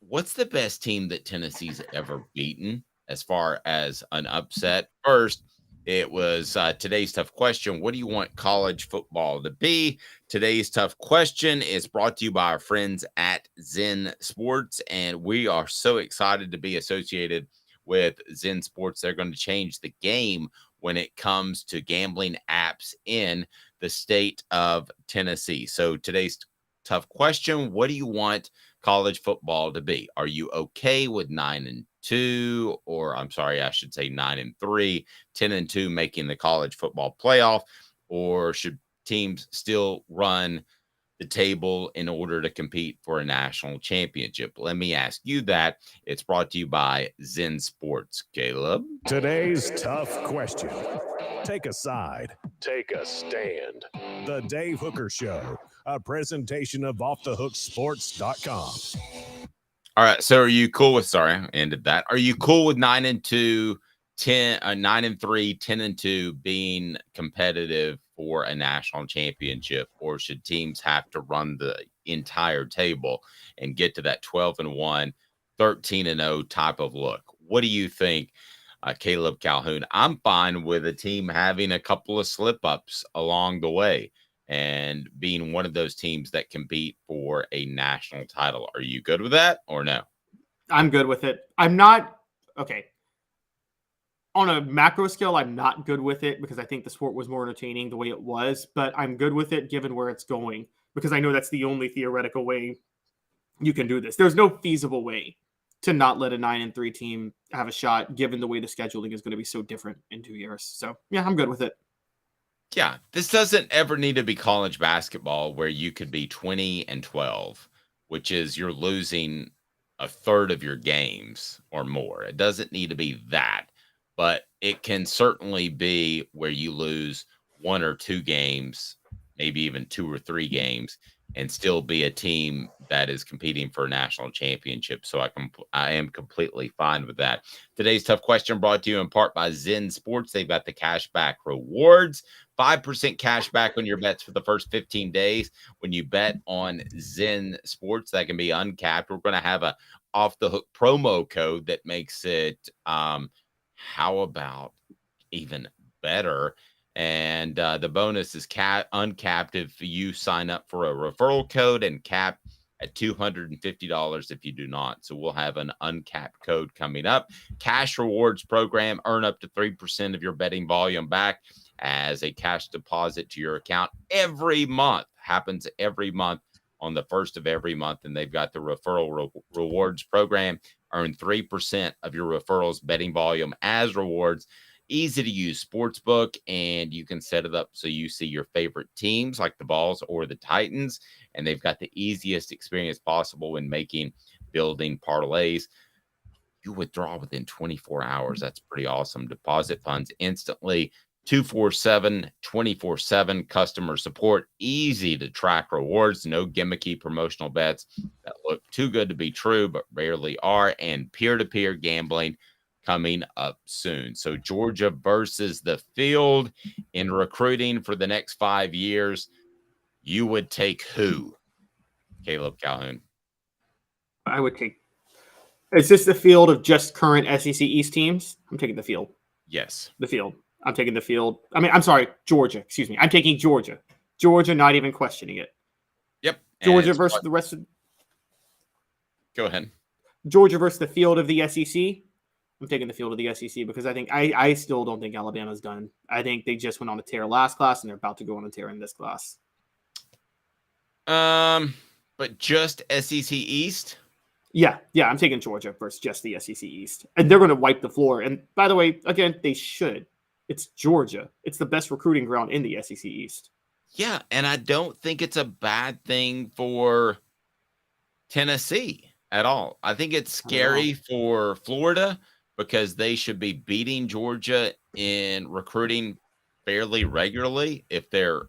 what's the best team that Tennessee's ever beaten as far as an upset? First, it was today's tough question. What do you want college football to be? Today's tough question is brought to you by our friends at Zen Sports, and we are so excited to be associated with Zen Sports. They're going to change the game when it comes to gambling apps in the state of Tennessee. So today's tough question, what do you want college football to be? Are you okay with 9-2, or I'm sorry, I should say 9-3, 10-2 making the college football playoff, or should teams still run the table in order to compete for a national championship? Let me ask you that. It's brought to you by Zen Sports. Caleb? Today's tough question. Take a side. Take a stand. The Dave Hooker Show, a presentation of offthehooksports.com. All right. So are you cool with, sorry, I ended that. Are you cool with 9-2, 9-3, 10-2 being competitive for a national championship, or should teams have to run the entire table and get to that 12-1, 13-0 type of look? What do you think, Caleb Calhoun? I'm fine with a team having a couple of slip-ups along the way and being one of those teams that compete for a national title. Are you good with that or no? I'm good with it. I'm not okay. On a macro scale, I'm not good with it because I think the sport was more entertaining the way it was, but I'm good with it given where it's going because I know that's the only theoretical way you can do this. There's no feasible way to not let a 9-3 team have a shot given the way the scheduling is going to be so different in 2 years. So, yeah, I'm good with it. Yeah, this doesn't ever need to be college basketball where you could be 20-12, which is you're losing a third of your games or more. It doesn't need to be that, but it can certainly be where you lose 1 or 2 games, maybe even 2 or 3 games, and still be a team that is competing for a national championship. So I am completely fine with that. Today's tough question brought to you in part by Zen Sports. They've got the cashback rewards. 5% cash back on your bets for the first 15 days when you bet on Zen Sports. That can be uncapped. We're going to have a off the hook promo code that makes it how about even better? And the bonus is uncapped if you sign up for a referral code, and capped at $250 if you do not. So we'll have an uncapped code coming up. Cash rewards program, earn up to 3% of your betting volume back as a cash deposit to your account every month. Happens every month on the first of every month. And they've got the referral rewards program. Earn 3% of your referrals betting volume as rewards. Easy to use sportsbook, and you can set it up so you see your favorite teams like the Vols or the Titans, and they've got the easiest experience possible when building parlays. You withdraw within 24 hours. That's pretty awesome. Deposit funds instantly. 24/7 customer support. Easy to track rewards. No gimmicky promotional bets that look too good to be true but rarely are, and peer-to-peer gambling coming up soon. So Georgia versus the field in recruiting for the next 5 years. You would take who? Caleb Calhoun. I would take. Is this the field of just current SEC East teams? I'm taking the field. Yes. The field. I'm taking the field. I mean, I'm sorry, Georgia. Excuse me. I'm taking Georgia. Georgia, not even questioning it. Yep. Georgia versus the rest of. Go ahead. Georgia versus the field of the SEC. I'm taking the field of the SEC because I think I still don't think Alabama's done. I think they just went on a tear last class and they're about to go on a tear in this class. But just SEC East? Yeah, I'm taking Georgia versus just the SEC East. And they're going to wipe the floor. And by the way, again, they should. It's Georgia. It's the best recruiting ground in the SEC East. Yeah, and I don't think it's a bad thing for Tennessee at all. I think it's scary for Florida because they should be beating Georgia in recruiting fairly regularly if they're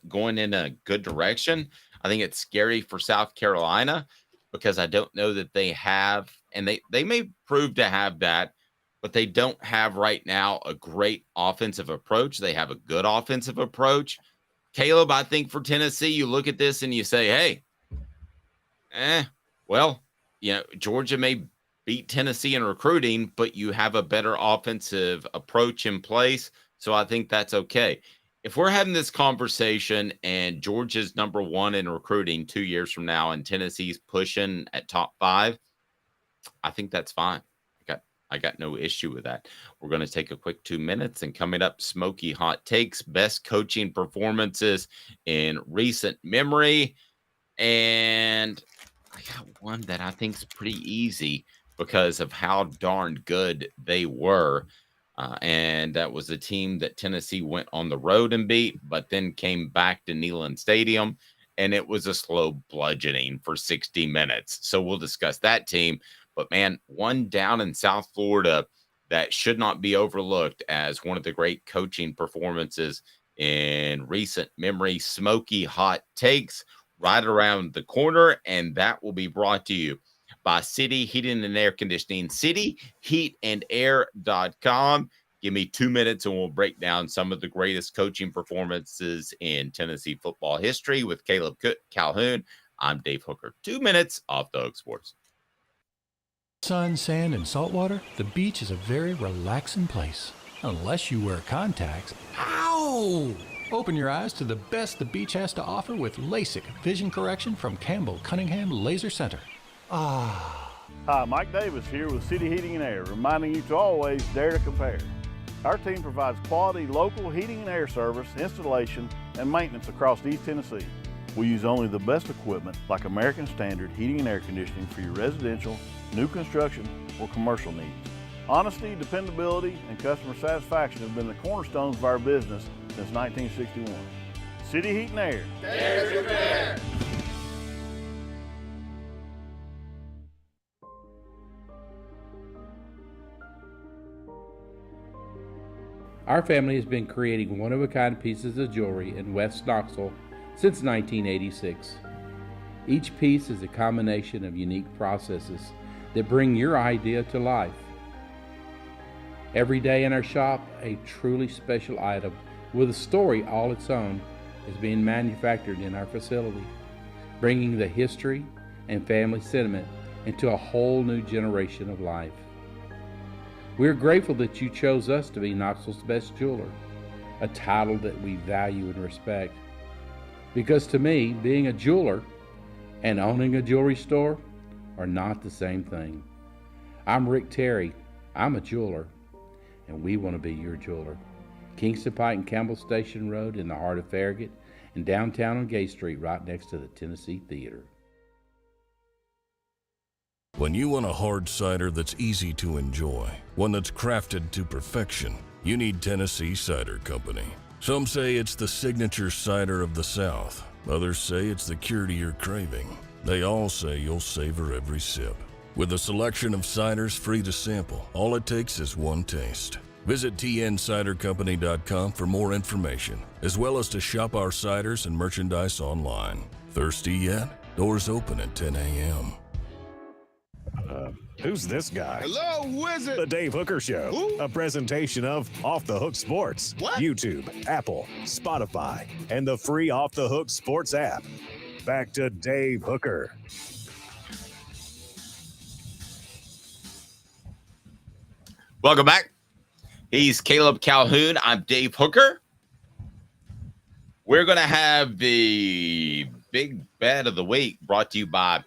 going in a good direction. I think it's scary for South Carolina because I don't know that they have, and they may prove to have that, but they don't have right now a great offensive approach. They have a good offensive approach. Caleb, I think for Tennessee, you look at this and you say, hey, well, Georgia may beat Tennessee in recruiting, but you have a better offensive approach in place. So I think that's okay. If we're having this conversation and Georgia's number 1 in recruiting 2 years from now and Tennessee's pushing at top 5, I think that's fine. I got no issue with that. We're going to take a quick 2 minutes, and coming up, Smoky Hot Takes, best coaching performances in recent memory. And I got one that I think is pretty easy because of how darn good they were. And that was a team that Tennessee went on the road and beat, but then came back to Neyland Stadium, and it was a slow bludgeoning for 60 minutes. So we'll discuss that team. But, man, one down in South Florida that should not be overlooked as one of the great coaching performances in recent memory. Smoky Hot Takes right around the corner, and that will be brought to you by City Heating and Air Conditioning, cityheatandair.com. Give me 2 minutes and we'll break down some of the greatest coaching performances in Tennessee football history with Caleb Calhoun. I'm Dave Hooker. 2 minutes off the Hook Sports. Sun, sand, and salt water, the beach is a very relaxing place. Unless you wear contacts. Ow! Open your eyes to the best the beach has to offer with LASIK vision correction from Campbell Cunningham Laser Center. Ah, Hi, Mike Davis here with City Heating and Air, reminding you to always dare to compare. Our team provides quality local heating and air service, installation, and maintenance across East Tennessee. We use only the best equipment like American Standard heating and air conditioning for your residential, new construction, or commercial needs. Honesty, dependability, and customer satisfaction have been the cornerstones of our business since 1961. City Heat and Air. Dare to compare. Our family has been creating one-of-a-kind pieces of jewelry in West Knoxville since 1986. Each piece is a combination of unique processes that bring your idea to life. Every day in our shop, a truly special item with a story all its own is being manufactured in our facility, bringing the history and family sentiment into a whole new generation of life. We're grateful that you chose us to be Knoxville's best jeweler, a title that we value and respect. Because to me, being a jeweler and owning a jewelry store are not the same thing. I'm Rick Terry. I'm a jeweler, and we want to be your jeweler. Kingston Pike and Campbell Station Road in the heart of Farragut, and downtown on Gay Street right next to the Tennessee Theater. When you want a hard cider that's easy to enjoy, one that's crafted to perfection, you need Tennessee Cider Company. Some say it's the signature cider of the South. Others say it's the cure to your craving. They all say you'll savor every sip. With a selection of ciders free to sample, all it takes is one taste. Visit tncidercompany.com for more information, as well as to shop our ciders and merchandise online. Thirsty yet? Doors open at 10 a.m. Who's this guy? Hello, wizard. The Dave Hooker Show, a presentation of Off the Hook Sports, YouTube, Apple, Spotify, and the free Off the Hook Sports app. Back to Dave Hooker. Welcome back. He's Caleb Calhoun. I'm Dave Hooker. We're going to have the big bet of the week brought to you by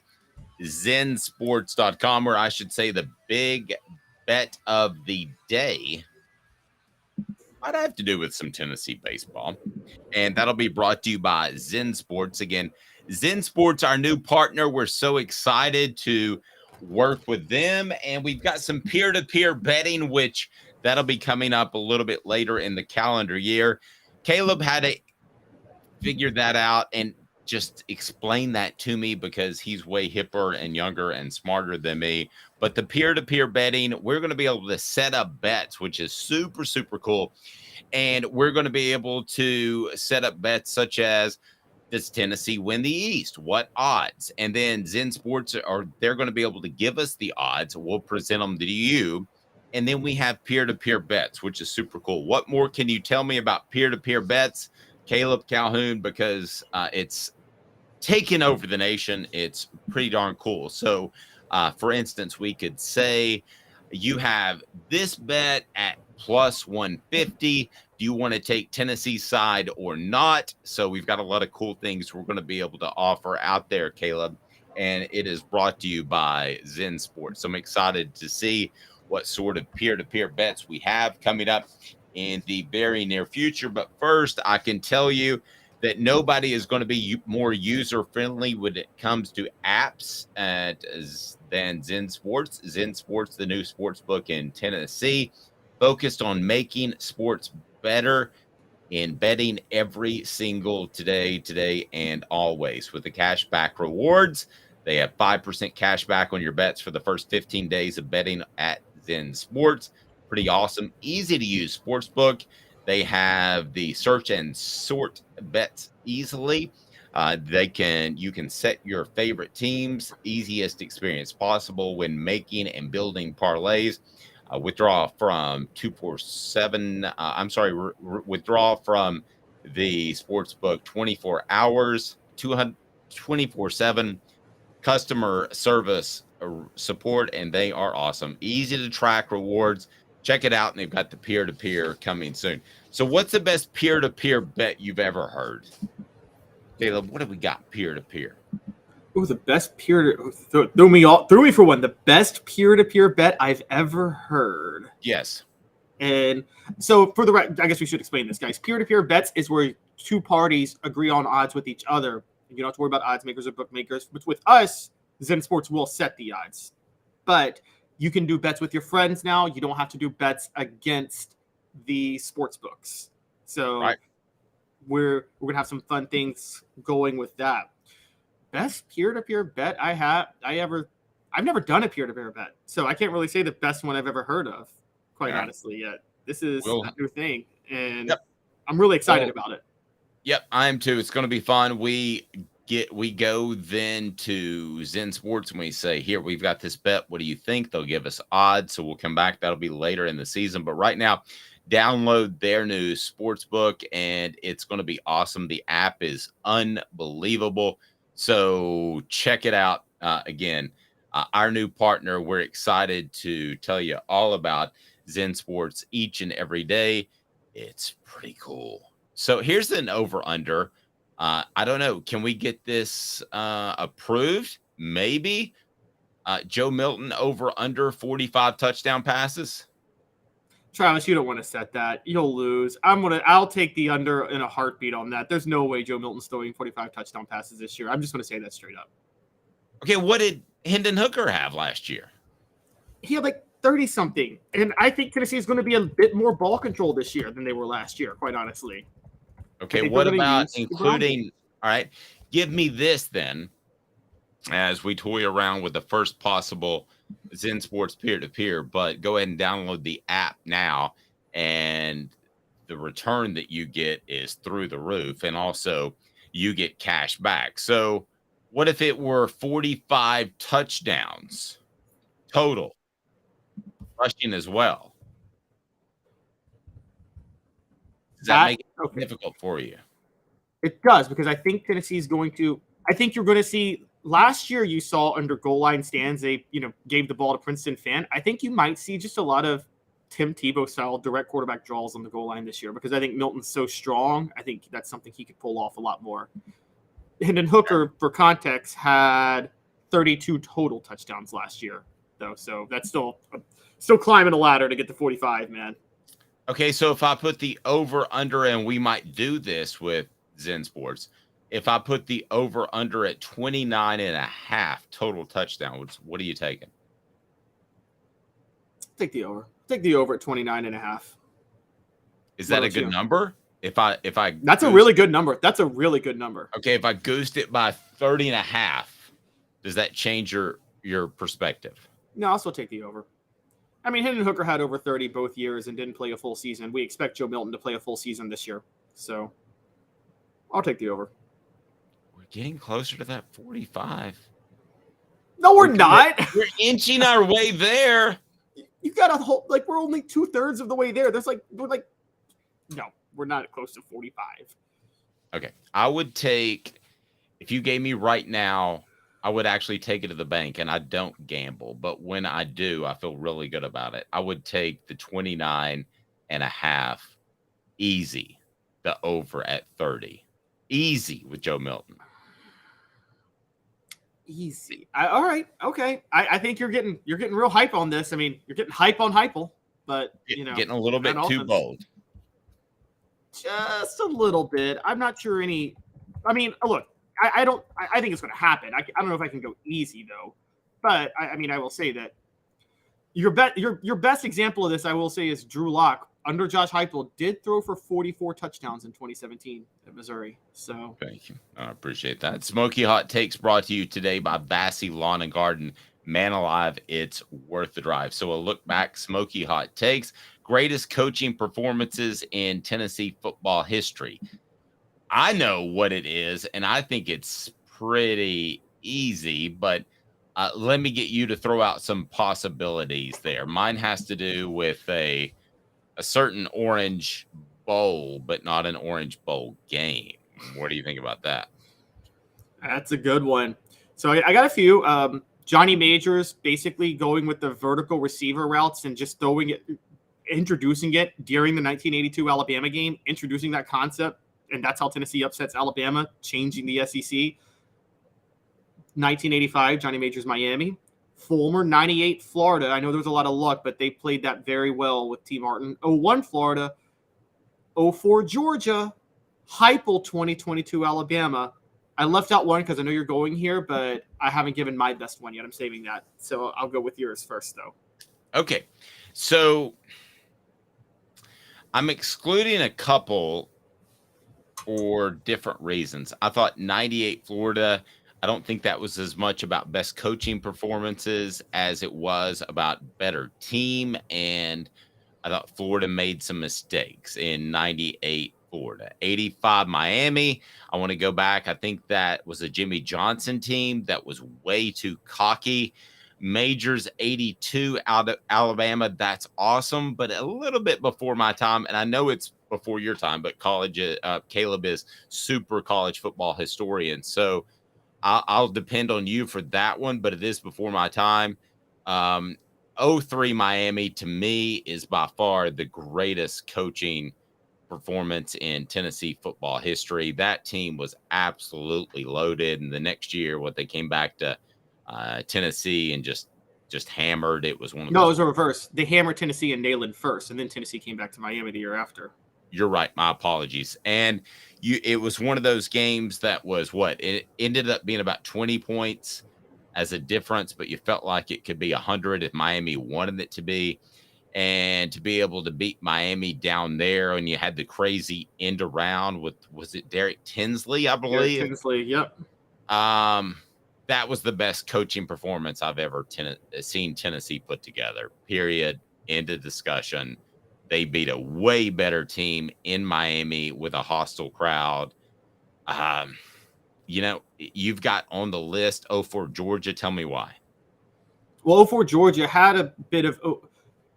zensports.com, or I should say the big bet of the day might have to do with some Tennessee baseball, and that'll be brought to you by Zen Sports. Again, Zen Sports, our new partner. We're so excited to work with them, and we've got some peer-to-peer betting, which that'll be coming up a little bit later in the calendar year. Caleb had to figure that out and just explain that to me because he's way hipper and younger and smarter than me. But the peer-to-peer betting, we're going to be able to set up bets, which is super, super cool. And we're going to be able to set up bets such as, does Tennessee win the East? What odds? And then Zen Sports, they're going to be able to give us the odds. We'll present them to you. And then we have peer-to-peer bets, which is super cool. What more can you tell me about peer-to-peer bets, Caleb Calhoun? Because it's taking over the nation. It's pretty darn cool. So, for instance, we could say you have this bet at plus 150. Do you want to take Tennessee's side or not? So we've got a lot of cool things we're going to be able to offer out there, Caleb. And it is brought to you by Zen Sports. So I'm excited to see what sort of peer-to-peer bets we have coming up in the very near future. But first, I can tell you that nobody is going to be more user-friendly when it comes to apps than Zen Sports. Zen Sports, the new sports book in Tennessee, focused on making sports better in betting every single today, and always. With the cashback rewards, they have 5% cash back on your bets for the first 15 days of betting at Zen Sports. Pretty awesome, easy to use sportsbook. They have the search and sort bets easily. You can set your favorite teams, easiest experience possible when making and building parlays. Withdraw from withdraw from the sportsbook 24 hours, 24/7 customer service support, and they are awesome. Easy to track rewards. Check it out, and they've got the peer-to-peer coming soon. So what's the best peer-to-peer bet you've ever heard? Caleb, what have we got peer-to-peer? Ooh, the best threw me for one. The best peer-to-peer bet I've ever heard. Yes. And so for the I guess we should explain this, guys. Peer-to-peer bets is where two parties agree on odds with each other. You don't have to worry about odds makers or bookmakers. But with us, Zen Sports will set the odds. But you can do bets with your friends now. You don't have to do bets against the sports books. So we're gonna have some fun things going with that. Best peer-to-peer bet I've never done a peer-to-peer bet, so I can't really say the best one I've ever heard of, quite honestly, yet. This is a new thing, and I'm really excited about it. Yep, I am too. It's going to be fun. We go then to Zen Sports and we say, here, we've got this bet. What do you think? They'll give us odds, so we'll come back. That'll be later in the season, but right now, download their new sports book, and it's going to be awesome. The app is unbelievable. So check it out. Again, our new partner, we're excited to tell you all about Zen Sports each and every day. It's pretty cool. So here's an over-under. I don't know. Can we get this approved? Maybe. Joe Milton over-under 45 touchdown passes. Travis, you don't want to set that. You'll lose. I'll take the under in a heartbeat on that. There's no way Joe Milton's throwing 45 touchdown passes this year. I'm just going to say that straight up. Okay, what did Hendon Hooker have last year? He had like 30-something. And I think Tennessee is going to be a bit more ball control this year than they were last year, quite honestly. Okay, what about including – all right, give me this then as we toy around with the first possible – Zen Sports peer-to-peer, but go ahead and download the app now, and the return that you get is through the roof, and also you get cash back. So what if it were 45 touchdowns total, rushing as well? Does that make it difficult for you? It does, because I think Tennessee's going to – I think you're going to see – last year you saw under goal line stands, they gave the ball to Princeton Fan. I think you might see just a lot of Tim Tebow style direct quarterback draws on the goal line this year, because I think Milton's so strong. I think that's something he could pull off a lot more. Hendon Hooker, for context, had 32 total touchdowns last year, though. So that's still climbing a ladder to get to 45, man. Okay, so if I put the over under, and we might do this with Zen Sports, if I put the over-under at 29.5 total touchdowns, what are you taking? Take the over. Take the over at 29.5. Is that a good number? If I That's a really good number. That's a really good number. Okay, if I goosed it by 30.5, does that change your perspective? No, I'll still take the over. I mean, Hendon Hooker had over 30 both years and didn't play a full season. We expect Joe Milton to play a full season this year. So I'll take the over. Getting closer to that 45. No, we're not. We're inching our way there. You got a whole we're only 2/3 of the way there. No, we're not close to 45. Okay, I would take, if you gave me right now, I would actually take it to the bank, and I don't gamble, but when I do, I feel really good about it. I would take the 29.5 easy, the over at 30, easy with Joe Milton. Easy. All right. Okay. I think you're getting real hype on this. I mean, you're getting hype on Hypel, but getting a little bit too bold. Just a little bit. I'm not sure any. I mean, look, I think it's going to happen. I don't know if I can go easy though, but I mean, I will say that your best example of this, I will say, is Drew Lock under Josh Heupel did throw for 44 touchdowns in 2017 at Missouri. So thank you. I appreciate that. Smoky Hot Takes brought to you today by Bassey Lawn and Garden. Man alive, it's worth the drive. So a look back, Smoky Hot Takes, greatest coaching performances in Tennessee football history. I know what it is, and I think it's pretty easy, but let me get you to throw out some possibilities there. Mine has to do with a certain Orange Bowl, but not an Orange Bowl game. What do you think about that? That's a good one. So I got a few. Johnny Majors basically going with the vertical receiver routes and just throwing it, introducing it during the 1982 Alabama game, introducing that concept, and that's how Tennessee upsets Alabama, changing the SEC. 1985, Johnny Majors, Miami. Fulmer, 98, Florida. I know there was a lot of luck, but they played that very well with T. Martin. 01, Florida. 04, Georgia. Heupel, 2022, Alabama. I left out one because I know you're going here, but I haven't given my best one yet. I'm saving that. So I'll go with yours first, though. Okay. So I'm excluding a couple for different reasons. I thought 98 Florida, I don't think that was as much about best coaching performances as it was about better team. And I thought Florida made some mistakes in 98 Florida. 85 Miami, I want to go back. I think that was a Jimmy Johnson team that was way too cocky. Majors 82 out of Alabama, that's awesome, but a little bit before my time. And I know it's before your time, but Caleb is super college football historian. So I'll depend on you for that one, but it is before my time. 03 Miami, to me, is by far the greatest coaching performance in Tennessee football history. That team was absolutely loaded. And the next year, what they came back to Tennessee and just hammered. It was one of No, it was a reverse. They hammered Tennessee and Neyland first, and then Tennessee came back to Miami the year after. You're right. My apologies. And it was one of those games that was it ended up being about 20 points as a difference, but you felt like it could be 100 if Miami wanted it to be. And to be able to beat Miami down there, and you had the crazy end around with, was it Derek Tinsley, I believe? Derek Tinsley, yep. That was the best coaching performance I've ever seen Tennessee put together, period. End of discussion. They beat a way better team in Miami with a hostile crowd. You've got on the list 04 Georgia. Tell me why. Well, 04 Georgia had a bit of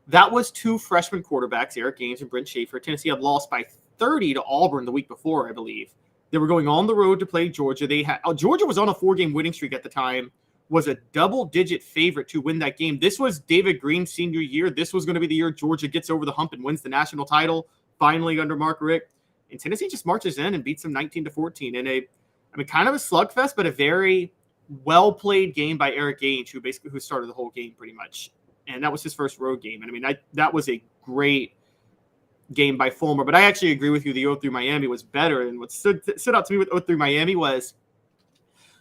that was two freshman quarterbacks, Eric Gaines and Brent Schaefer. Tennessee had lost by 30 to Auburn the week before, I believe. They were going on the road to play Georgia. Georgia was on a 4-game winning streak at the time, was a double-digit favorite to win that game. This was David Green's senior year. This was going to be the year Georgia gets over the hump and wins the national title, finally under Mark Richt. And Tennessee just marches in and beats them 19-14 in kind of a slugfest, but a very well-played game by Eric Gaines, who started the whole game pretty much. And that was his first road game. And that was a great game by Fulmer. But I actually agree with you. The 0-3 Miami was better. And what stood out to me with 0-3 Miami was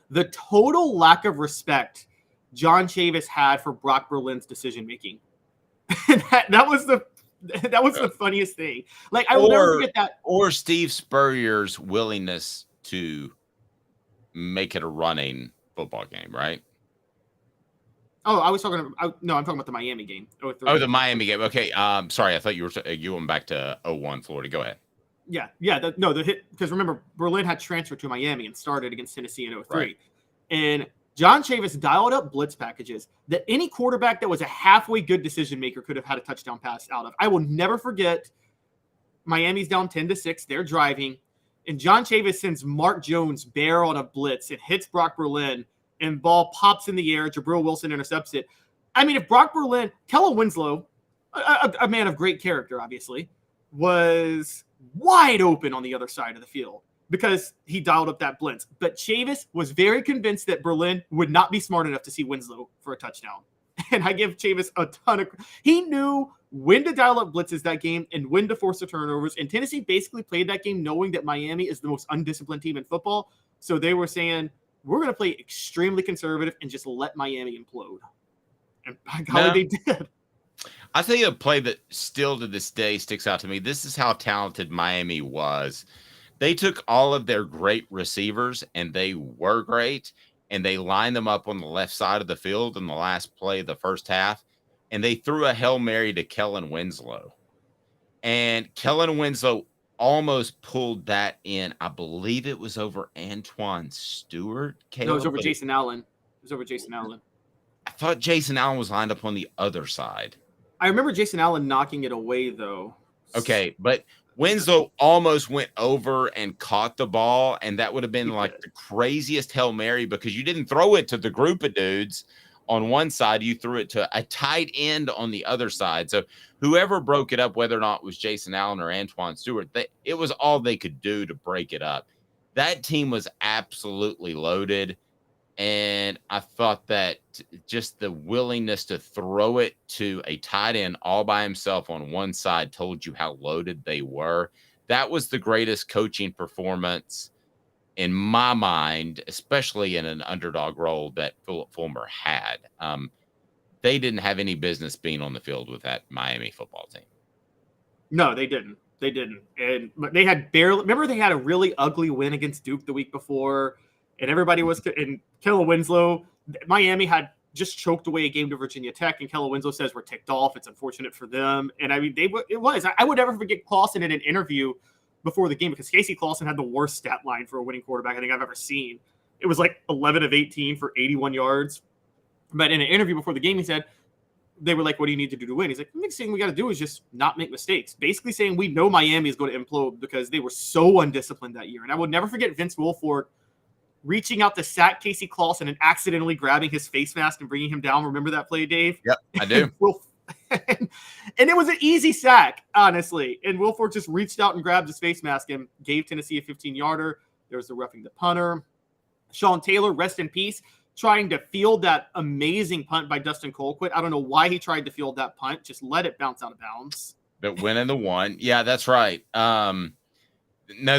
the total lack of respect John Chavis had for Brock Berlin's decision making. And that was the funniest thing. Like, I will never forget that. Or Steve Spurrier's willingness to make it a running football game, right? Oh, I'm talking about the Miami game. 0-3. Oh, the Miami game. Okay. Sorry, I thought you went back to 01 Florida. Go ahead. Yeah. The hit, because remember, Berlin had transferred to Miami and started against Tennessee in 03. Right. And John Chavis dialed up blitz packages that any quarterback that was a halfway good decision maker could have had a touchdown pass out of. I will never forget Miami's down 10-6. They're driving, and John Chavis sends Mark Jones bare on a blitz. It hits Brock Berlin, and ball pops in the air. Jabril Wilson intercepts it. If Brock Berlin, Kellen Winslow, a man of great character, obviously, was wide open on the other side of the field because he dialed up that blitz. But Chavis was very convinced that Berlin would not be smart enough to see Winslow for a touchdown. And I give Chavis a ton of – he knew when to dial up blitzes that game and when to force the turnovers. And Tennessee basically played that game knowing that Miami is the most undisciplined team in football. So they were saying – we're going to play extremely conservative and just let Miami implode. And by golly, they did. I think a play that still to this day sticks out to me. This is how talented Miami was. They took all of their great receivers, and they were great, and they lined them up on the left side of the field in the last play of the first half, and they threw a Hail Mary to Kellen Winslow. And Kellen Winslow almost pulled that in. I believe it was over Antoine Stewart. No, it was over Jason Allen. I thought Jason Allen was lined up on the other side. I remember Jason Allen knocking it away, though. Okay, but Winslow almost went over and caught the ball, and that would have been like the craziest Hail Mary because you didn't throw it to the group of dudes on one side, you threw it to a tight end on the other side. So whoever broke it up, whether or not it was Jason Allen or Antoine Stewart, it was all they could do to break it up. That team was absolutely loaded. And I thought that just the willingness to throw it to a tight end all by himself on one side told you how loaded they were. That was the greatest coaching performance in my mind, especially in an underdog role that Philip Fulmer had. They didn't have any business being on the field with that Miami football team. No, they didn't. They didn't. And they had barely, remember they had a really ugly win against Duke the week before, and everybody was, and Kellen Winslow, Miami had just choked away a game to Virginia Tech, and Kellen Winslow says we're ticked off. It's unfortunate for them. And I mean, it was. I would never forget Clausen in an interview before the game, because Casey Clausen had the worst stat line for a winning quarterback I think I've ever seen. It was like 11 of 18 for 81 yards. But in an interview before the game, he said, they were like, what do you need to do to win? He's like, the next thing we got to do is just not make mistakes. Basically saying we know Miami is going to implode because they were so undisciplined that year. And I will never forget Vince Wilfork reaching out to sack Casey Clausen and accidentally grabbing his face mask and bringing him down. Remember that play, Dave? Yep, I do. And it was an easy sack, honestly. And Wilfork just reached out and grabbed his face mask and gave Tennessee a 15-yarder. There was the roughing the punter. Sean Taylor, rest in peace, trying to field that amazing punt by Dustin Colquitt. I don't know why he tried to field that punt. Just let it bounce out of bounds. But winning the one. Yeah, that's right. No,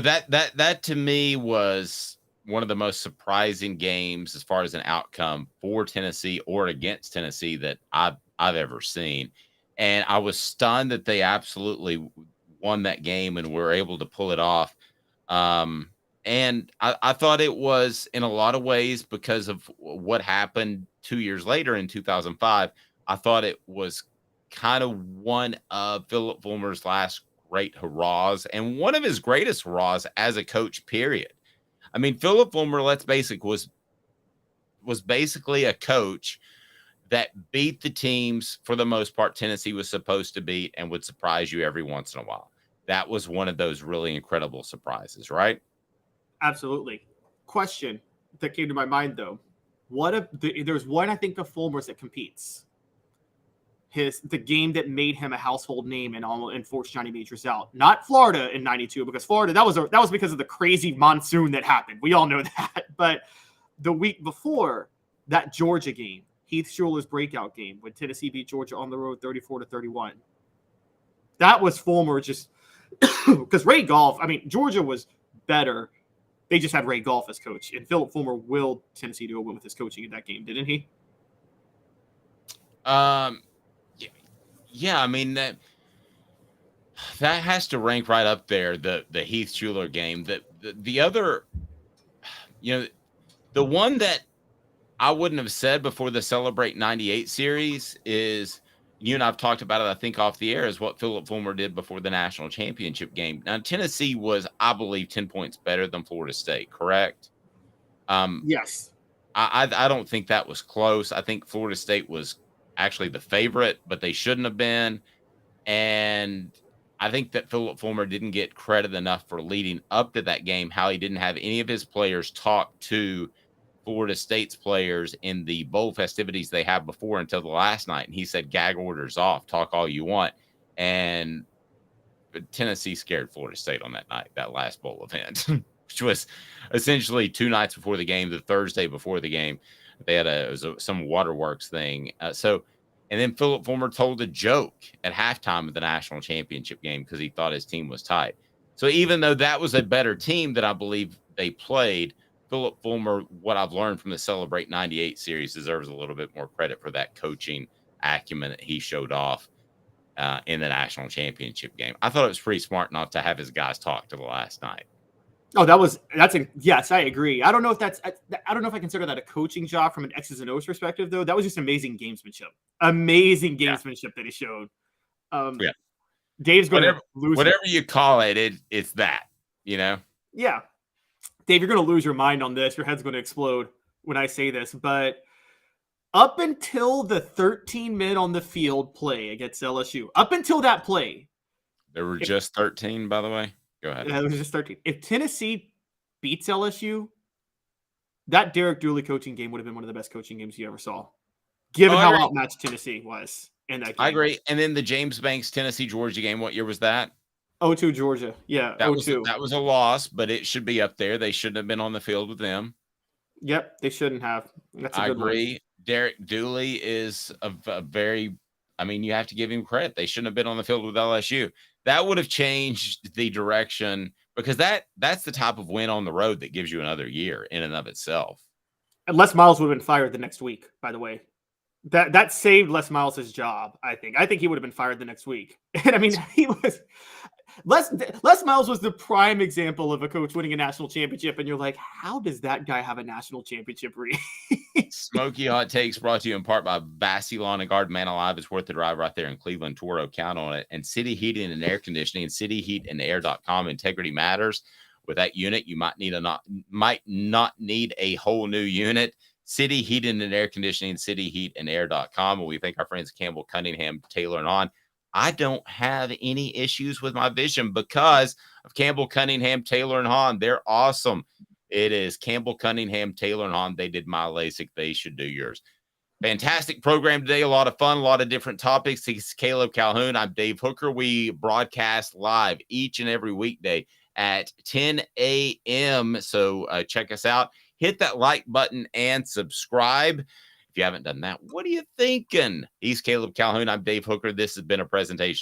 that to me was one of the most surprising games as far as an outcome for Tennessee or against Tennessee that I've ever seen. And I was stunned that they absolutely won that game and were able to pull it off. And I thought it was, in a lot of ways, because of what happened 2 years later in 2005, I thought it was kind of one of Philip Fulmer's last great hurrahs and one of his greatest hurrahs as a coach, period. I mean, Philip Fulmer, let's basic, was basically a coach that beat the teams, for the most part, Tennessee was supposed to beat and would surprise you every once in a while. That was one of those really incredible surprises, Absolutely. Question that came to my mind, though. There's one, I think, of Fulmer's that competes. The game that made him a household name and forced Johnny Majors out. Not Florida in 92, because Florida, that was because of the crazy monsoon that happened. We all know that. But the week before, that Georgia game, Heath Schuler's breakout game, when Tennessee beat Georgia on the road 34-31. That was Fulmer just because Ray Goff, I mean, Georgia was better. They just had Ray Goff as coach, and Philip Fulmer willed Tennessee to a win with his coaching in that game, didn't he? Yeah. I mean, that has to rank right up there. The Heath Schuler game. The other, the one that I wouldn't have said before the Celebrate 98 series is, you and I've talked about it, I think, off the air, is what Philip Fulmer did before the national championship game. Now, Tennessee was, I believe, 10 points better than Florida State, correct? Yes. I don't think that was close. I think Florida State was actually the favorite, but they shouldn't have been. And I think that Philip Fulmer didn't get credit enough for leading up to that game, how he didn't have any of his players talk to Florida State's players in the bowl festivities they had before until the last night. And he said, gag orders off, talk all you want. And Tennessee scared Florida State on that night, that last bowl event, which was essentially 2 nights before the game, the Thursday before the game. They had some waterworks thing. And then Philip Fulmer told a joke at halftime of the national championship game because he thought his team was tight. So even though that was a better team that I believe they played, Philip Fulmer, what I've learned from the Celebrate 98 series, deserves a little bit more credit for that coaching acumen that he showed off in the national championship game. I thought it was pretty smart not to have his guys talk to the last night. Oh, yes, I agree. I don't know if I consider that a coaching job from an X's and O's perspective, though. That was just amazing gamesmanship. That he showed. Dave's going to lose. Whatever you call it, it's that, Yeah. Dave, you're going to lose your mind on this. Your head's going to explode when I say this. But up until the 13 men on the field play against LSU, up until that play. There were just 13, by the way. Go ahead. Yeah, it was just 13. If Tennessee beats LSU, that Derek Dooley coaching game would have been one of the best coaching games you ever saw, given how outmatched Tennessee was in that game. I agree. And then the James Banks Tennessee-Georgia game, what year was that? 0-2 Georgia. Yeah, that was a loss, but it should be up there. They shouldn't have been on the field with them. Yep, they shouldn't have. That's a I good agree. one. Derek Dooley is a very, I mean, you have to give him credit. They shouldn't have been on the field with LSU. That would have changed the direction, because that's the type of win on the road that gives you another year in and of itself. And Les Miles would have been fired the next week, by the way. That saved Les Miles' job, I think. I think he would have been fired the next week. And I mean, he was Les Miles was the prime example of a coach winning a national championship, and you're like, how does that guy have a national championship ring? Smoky Hot Takes brought to you in part by Vassy Lawn and Garden. Man alive, it's worth the drive right there in Cleveland. Toro, count on it. And City Heating and Air Conditioning, cityheatandair.com. Integrity matters. With that unit, you might not need a whole new unit. City Heating and Air Conditioning, cityheatandair.com. And we thank our friends Campbell, Cunningham, Taylor, and On. I don't have any issues with my vision because of Campbell, Cunningham, Taylor, and Hahn. They're awesome. It is Campbell, Cunningham, Taylor, and Hahn. They did my LASIK. They should do yours. Fantastic program today. A lot of fun, a lot of different topics. It's Caleb Calhoun. I'm Dave Hooker. We broadcast live each and every weekday at 10 a.m. So check us out. Hit that like button and subscribe. If you haven't done that, what are you thinking? He's Caleb Calhoun. I'm Dave Hooker. This has been a presentation